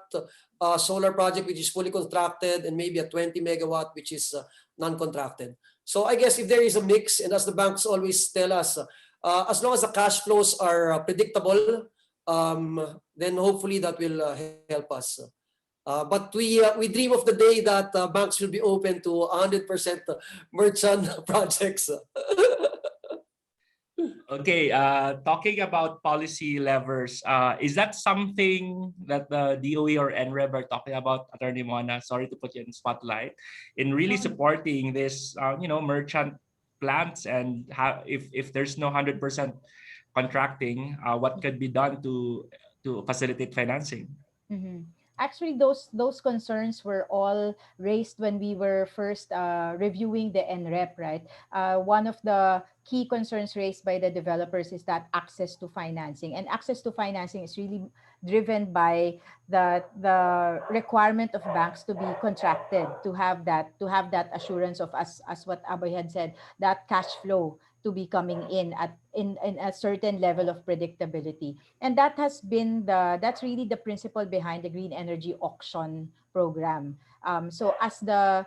solar project which is fully contracted, and maybe a 20 megawatt which is non-contracted. So I guess if there is a mix, and as the banks always tell us, as long as the cash flows are predictable, then hopefully that will help us. But we dream of the day that banks will be open to 100% merchant projects. Okay, talking about policy levers, is that something that the DOE or NREB are talking about, Attorney Mona? Sorry to put you in the spotlight, in really supporting this, merchant plants, and if there's no 100% contracting, what could be done to facilitate financing? Mm-hmm. Actually, those concerns were all raised when we were first reviewing the NREP, right? One of the key concerns raised by the developers is that access to financing, and access to financing is really driven by the requirement of banks to be contracted, to have that assurance of, as what Aboy had said, that cash flow to be coming in in a certain level of predictability. And that's really the principle behind the green energy auction program. So as the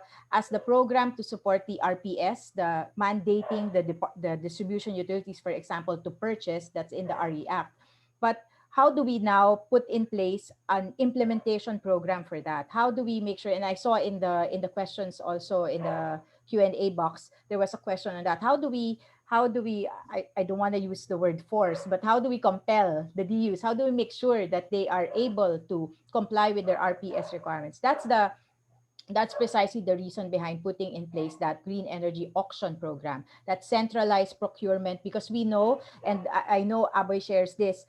program to support the RPS, the mandating the distribution utilities, for example, to purchase, that's in the RE Act. But how do we now put in place an implementation program for that? How do we make sure? And I saw in the questions also in the Q&A box, there was a question on that. How do we, I don't want to use the word force, but how do we compel the DUs? How do we make sure that they are able to comply with their RPS requirements? That's precisely the reason behind putting in place that green energy auction program, that centralized procurement, because we know, and I know Aboy shares this,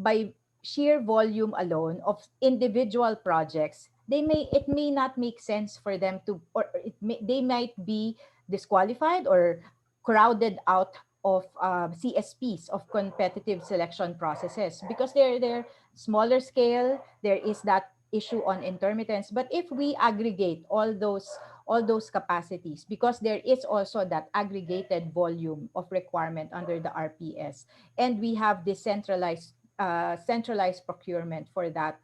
by sheer volume alone of individual projects, it may not make sense for them to, or they might be disqualified or crowded out of CSPs, of competitive selection processes, because they're smaller scale. There is that issue on intermittence. But if we aggregate all those capacities, because there is also that aggregated volume of requirement under the RPS, and we have decentralized centralized procurement for that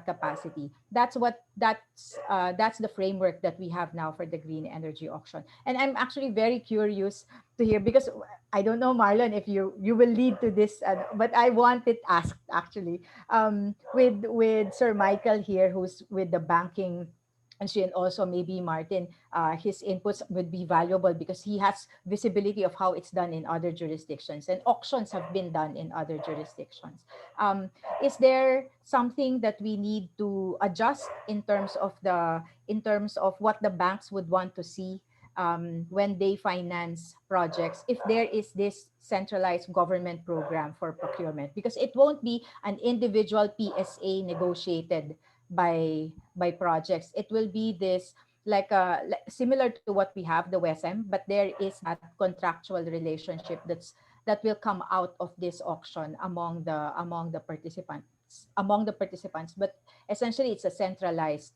capacity. That's the framework that we have now for the green energy auction. And I'm actually very curious to hear, because I don't know, Marlon, if you will lead to this, but I want it asked actually, with Sir Michael here, who's with the banking, and also maybe Martin, his inputs would be valuable because he has visibility of how it's done in other jurisdictions, and auctions have been done in other jurisdictions. Is there something that we need to adjust in terms of what the banks would want to see when they finance projects, if there is this centralized government program for procurement? Because it won't be an individual PSA negotiated by projects. It will be this, similar to what we have, the WESM, but there is that contractual relationship that will come out of this auction among the participants. But essentially, it's a centralized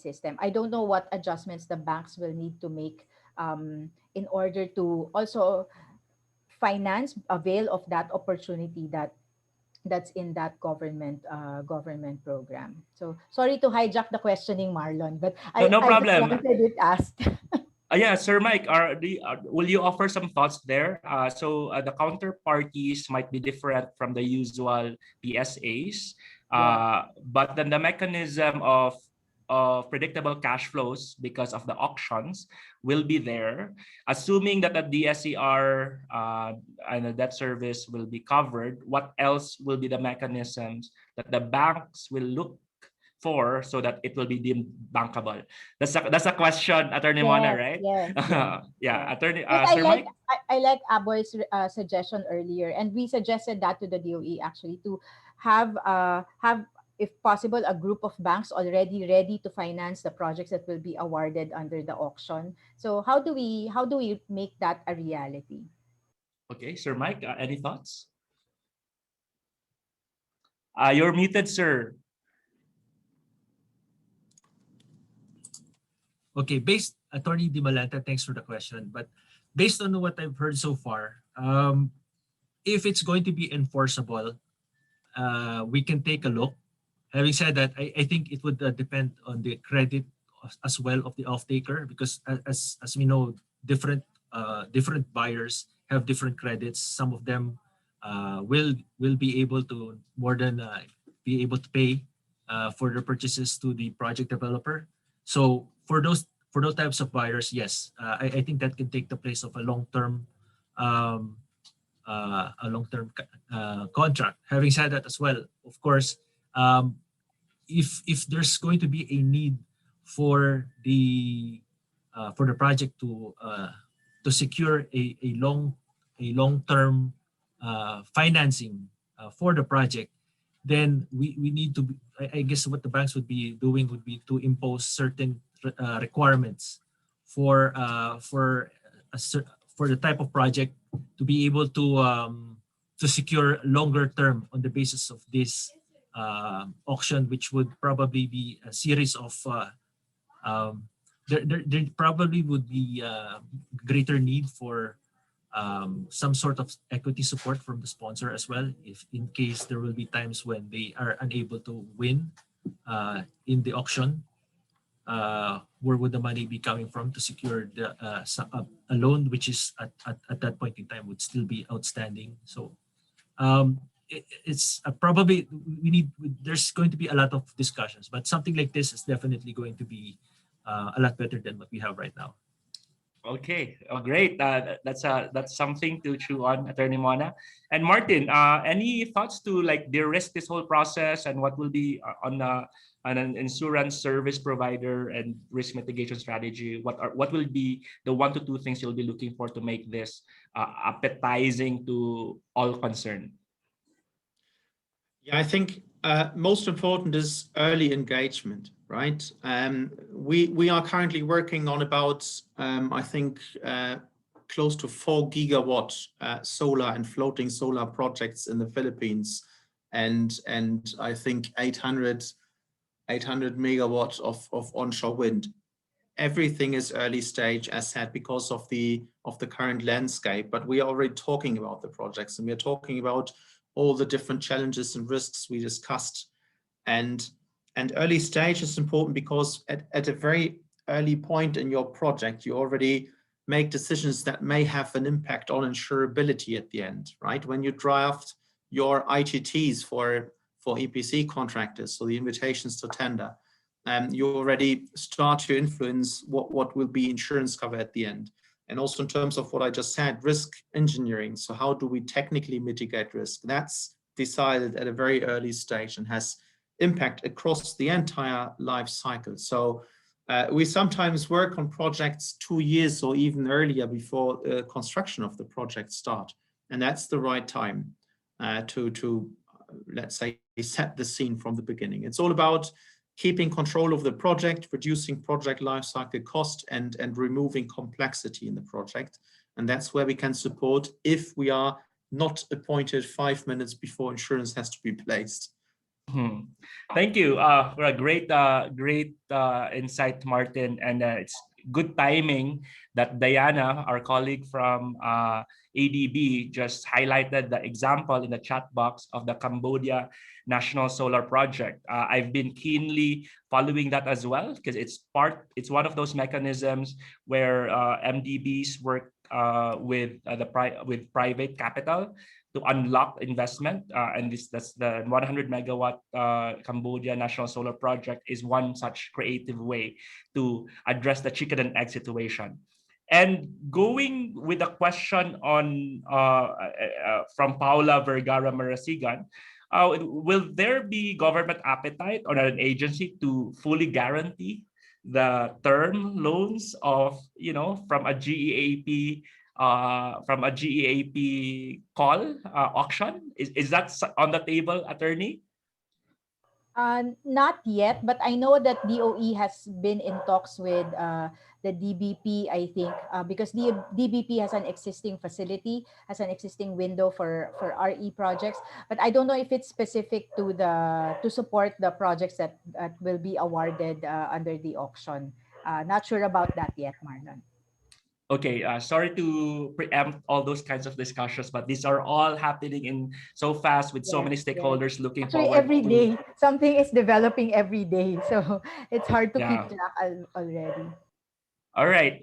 system. I don't know what adjustments the banks will need to make in order to also avail of that opportunity that's in that government program. So sorry to hijack the questioning, Marlon, but No I just problem. wanted it asked. Yeah, Sir Mike, will you offer some thoughts there? So the counterparties might be different from the usual PSAs, but then the mechanism of predictable cash flows because of the auctions will be there. Assuming that the DSCR and the debt service will be covered, what else will be the mechanisms that the banks will look for so that it will be deemed bankable? That's a question, Attorney Mona, right? Yes. Yeah, Attorney Yes, Sir Mike. I like Aboy's suggestion earlier, and we suggested that to the DOE actually, to have if possible a group of banks already ready to finance the projects that will be awarded under the auction. So how do we make that a reality? Okay, Sir Mike, any thoughts? You're muted, sir. Okay, Attorney Di Malanta, thanks for the question. But based on what I've heard so far, if it's going to be enforceable, we can take a look. Having said that, I think it would depend on the credit as well of the off-taker, because as we know, different buyers have different credits. Some of them will be able to more than be able to pay for their purchases to the project developer. So for those types of buyers, yes, I think that can take the place of a long-term contract. Having said that as well, of course, if there's going to be a need for the project to secure a long-term financing for the project, then we need to I guess what the banks would be doing would be to impose certain requirements for the type of project to be able to secure longer term on the basis of this auction, which would probably be a series of there probably would be greater need for some sort of equity support from the sponsor as well, if in case there will be times when they are unable to win in the auction. Where would the money be coming from to secure a loan, which is at that point in time would still be outstanding? So it's probably there's going to be a lot of discussions, but something like this is definitely going to be a lot better than what we have right now. Okay, great. That's something to chew on, Attorney Mona. And Martin, any thoughts to like de-risk this whole process, and what will be on an insurance service provider and risk mitigation strategy? What will be the 1 to 2 things you'll be looking for to make this appetizing to all concerned? Yeah, I think most important is early engagement, right? We are currently working on about, I think, close to 4 gigawatt solar and floating solar projects in the Philippines, and I think 800 800 megawatts of onshore wind. Everything is early stage, as said, because of the current landscape, but we are already talking about the projects, and we are talking about all the different challenges and risks we discussed. And early stage is important because at a very early point in your project, you already make decisions that may have an impact on insurability at the end, right? When you draft your ITTs for EPC contractors, so the invitations to tender, you already start to influence what will be insurance cover at the end. And also in terms of what I just said, risk engineering. So how do we technically mitigate risk? That's decided at a very early stage and has impact across the entire life cycle. So we sometimes work on projects 2 years or even earlier before construction of the project start. And that's the right time to let's say, set the scene from the beginning. It's all about keeping control of the project, reducing project lifecycle cost, and removing complexity in the project. And that's where we can support if we are not appointed 5 minutes before insurance has to be placed. Thank you for a great insight, Martin. And it's good timing that Diana, our colleague from ADB, just highlighted the example in the chat box of the Cambodia National Solar Project. I've been keenly following that as well, because it's one of those mechanisms where MDBs work with private capital to unlock investment, and that's the 100 megawatt Cambodia National Solar Project is one such creative way to address the chicken and egg situation. And going with a question on from Paula Vergara Marasigan, will there be government appetite or an agency to fully guarantee the term loans of, from a GEAP call auction? Is that on the table, attorney? Not yet, but I know that DOE has been in talks with the DBP, I think, because the DBP has an existing facility, has an existing window for RE projects. But I don't know if it's specific to support the projects that will be awarded under the auction. Not sure about that yet, Marlon. Okay, sorry to preempt all those kinds of discussions, but these are all happening in so fast with so many stakeholders looking Actually, forward. every day, something is developing every day. So it's hard to Yeah. keep track already. All right.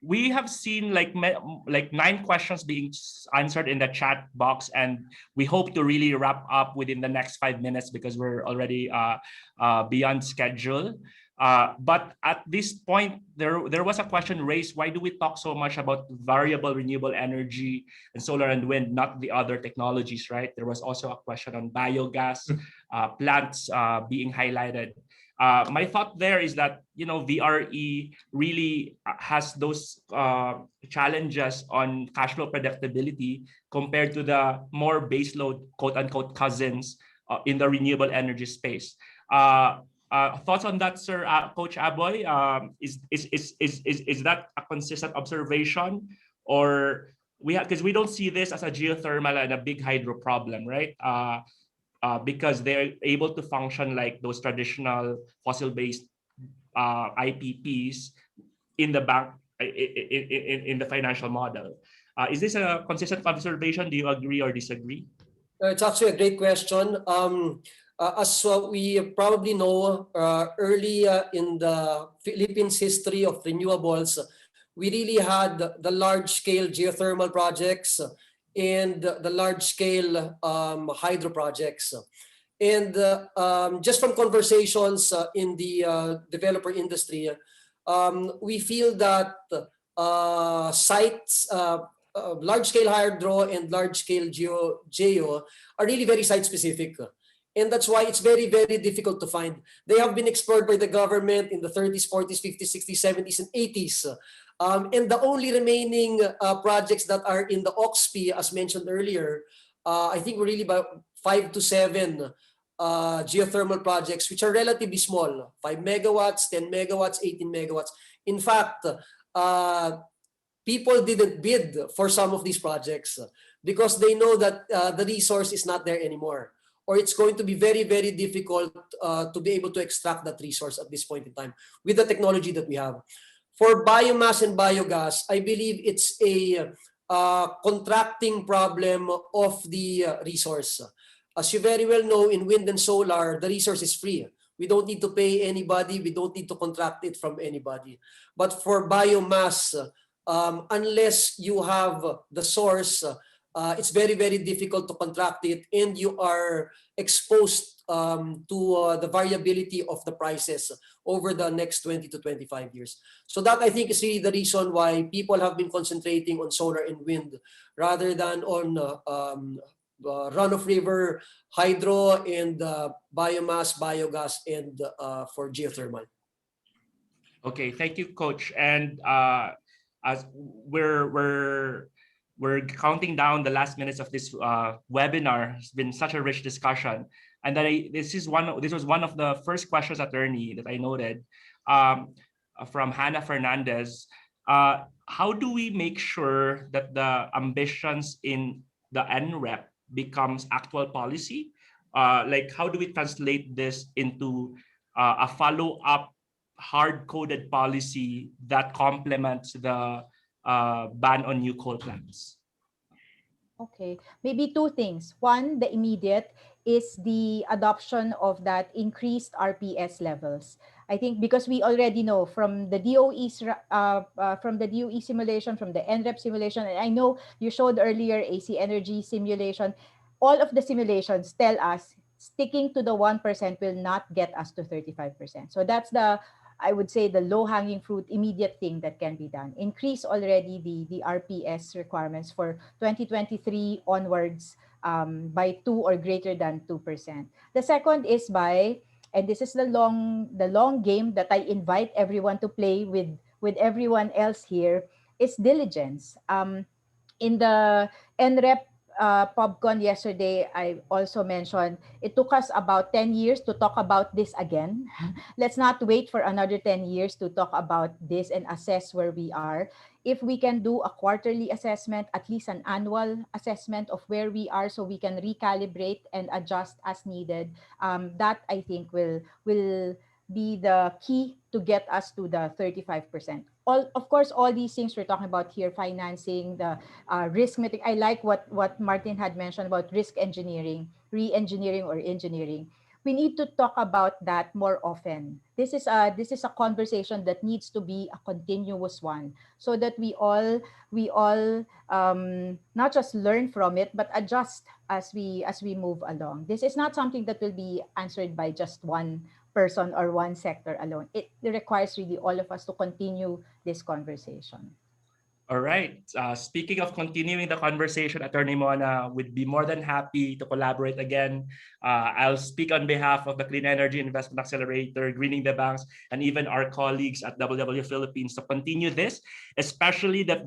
We have seen like 9 questions being answered in the chat box, and we hope to really wrap up within the next 5 minutes because we're already beyond schedule. But at this point, there was a question raised: why do we talk so much about variable renewable energy and solar and wind, not the other technologies, right? There was also a question on biogas plants being highlighted. My thought there is that, VRE really has those challenges on cash flow predictability compared to the more baseload, quote unquote, cousins in the renewable energy space. Thoughts on that, sir, Coach Aboy? Is that a consistent observation, or because we don't see this as a geothermal and a big hydro problem, right? Because they're able to function like those traditional fossil-based IPPs in the bank, in the financial model. Is this a consistent observation? Do you agree or disagree? It's actually a great question. As we probably know, early in the Philippines history of renewables, we really had the large-scale geothermal projects and the large-scale hydro projects. And just from conversations in the developer industry, we feel that sites, large-scale hydro and large-scale geo are really very site-specific. And that's why it's very, very difficult to find. They have been explored by the government in the 30s, 40s, 50s, 60s, 70s, and 80s. And the only remaining projects that are in the OXP, as mentioned earlier, I think we're really about 5 to 7 geothermal projects, which are relatively small, 5 megawatts, 10 megawatts, 18 megawatts. In fact, people didn't bid for some of these projects because they know that the resource is not there anymore. or it's going to be very, very difficult to be able to extract that resource at this point in time with the technology that we have. For biomass and biogas, I believe it's a contracting problem of the resource. As you very well know, in wind and solar, the resource is free. We don't need to pay anybody. We don't need to contract it from anybody. But for biomass, unless you have the source, it's very, very difficult to contract it, and you are exposed to the variability of the prices over the next 20 to 25 years. So that, I think, is really the reason why people have been concentrating on solar and wind rather than on run-of-river hydro and biomass, biogas, and for geothermal. Okay, thank you, Coach. And as we're counting down the last minutes of this webinar, it's been such a rich discussion. And then this was one of the first questions, attorney, that I noted from Hannah Fernandez. How do we make sure that the ambitions in the NREB becomes actual policy? Like, how do we translate this into a follow-up hard-coded policy that complements the ban on new coal plants? Okay, maybe two things. One, the immediate is the adoption of that increased RPS levels. I think because we already know from the DOE simulation, from the NREB simulation, and I know you showed earlier AC Energy simulation, all of the simulations tell us sticking to the 1% will not get us to 35%. So that's I would say the low-hanging fruit, immediate thing that can be done. Increase already the RPS requirements for 2023 onwards by 2 or greater than 2%. The second is by, and this is the long game that I invite everyone to play with everyone else here, is diligence. In the NREP PubCon yesterday, I also mentioned it took us about 10 years to talk about this again. Let's not wait for another 10 years to talk about this and assess where we are. If we can do a quarterly assessment, at least an annual assessment of where we are so we can recalibrate and adjust as needed, that I think will be the key to get us to the 35%. Of course, all these things we're talking about here, financing, the risk mitigation. I like what Martin had mentioned about risk engineering, re-engineering or engineering. We need to talk about that more often. This is a conversation that needs to be a continuous one, so that we all not just learn from it, but adjust as we move along. This is not something that will be answered by just one person or one sector alone. It requires really all of us to continue this conversation. All right. Speaking of continuing the conversation, Attorney Mona would be more than happy to collaborate again. I'll speak on behalf of the Clean Energy Investment Accelerator, Greening the Banks, and even our colleagues at WWF Philippines to continue this, especially that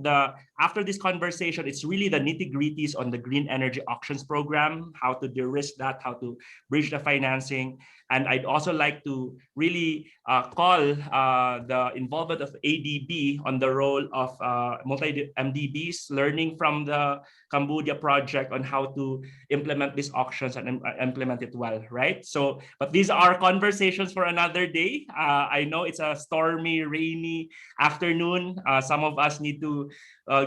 after this conversation, it's really the nitty-gritties on the green energy auctions program, how to de-risk that, how to bridge the financing. And I'd also like to really call the involvement of ADB on the role of multi-MDBs, learning from the Cambodia project on how to implement these auctions and implement it well, right? So, but these are conversations for another day. I know it's a stormy, rainy afternoon. Some of us need to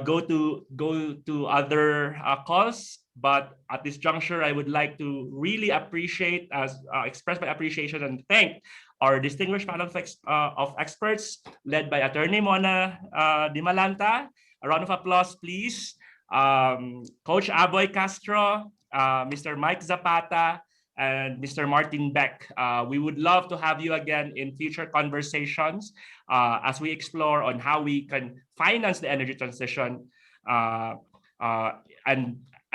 go to other calls. But at this juncture, I would like to really express my appreciation and thank our distinguished panel of experts led by Attorney Mona Dimalanta. A round of applause, please. Coach Aboy Castro, Mr. Mike Zapata, and Mr. Martin Beck. We would love to have you again in future conversations as we explore on how we can finance the energy transition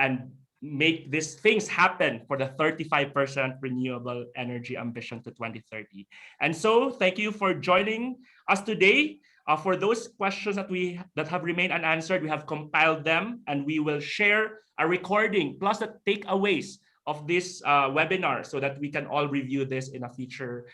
and make these things happen for the 35% renewable energy ambition to 2030. And so thank you for joining us today. For those questions that have remained unanswered, we have compiled them and we will share a recording plus the takeaways of this webinar so that we can all review this in a future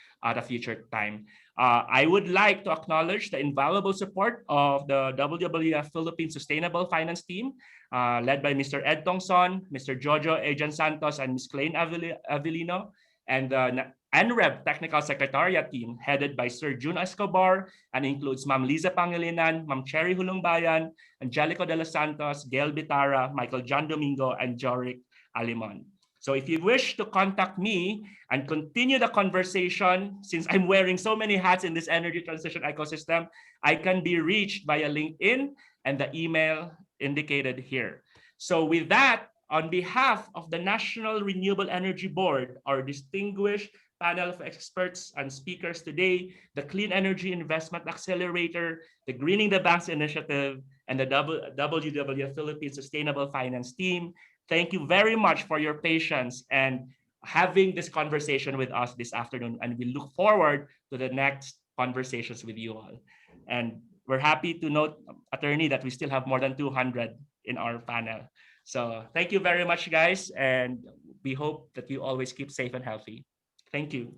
time. I would like to acknowledge the invaluable support of the WWF Philippines Sustainable Finance Team, led by Mr. Ed Tongson, Mr. Jojo Ejan Santos, and Ms. Claine Avelino, and the NREB Technical Secretariat team headed by Sir June Escobar and includes Ma'am Liza Pangilinan, Ma'am Cherry Hulungbayan, Angelico de los Santos, Gail Bitara, Michael John Domingo, and Joric Alimon. So if you wish to contact me and continue the conversation, since I'm wearing so many hats in this energy transition ecosystem, I can be reached via LinkedIn and the email indicated here. So with that, on behalf of the National Renewable Energy Board, our distinguished panel of experts and speakers today, the Clean Energy Investment Accelerator, the Greening the Banks Initiative, and the WWF Philippines Sustainable Finance Team, thank you very much for your patience and having this conversation with us this afternoon. And we look forward to the next conversations with you all. And we're happy to note, Attorney, that we still have more than 200 in our panel. So thank you very much, guys. And we hope that you always keep safe and healthy. Thank you.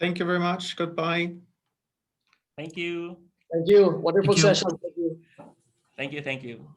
Thank you very much. Goodbye. Thank you. Thank you. Wonderful Thank you. session. Thank you. Thank you. Thank you.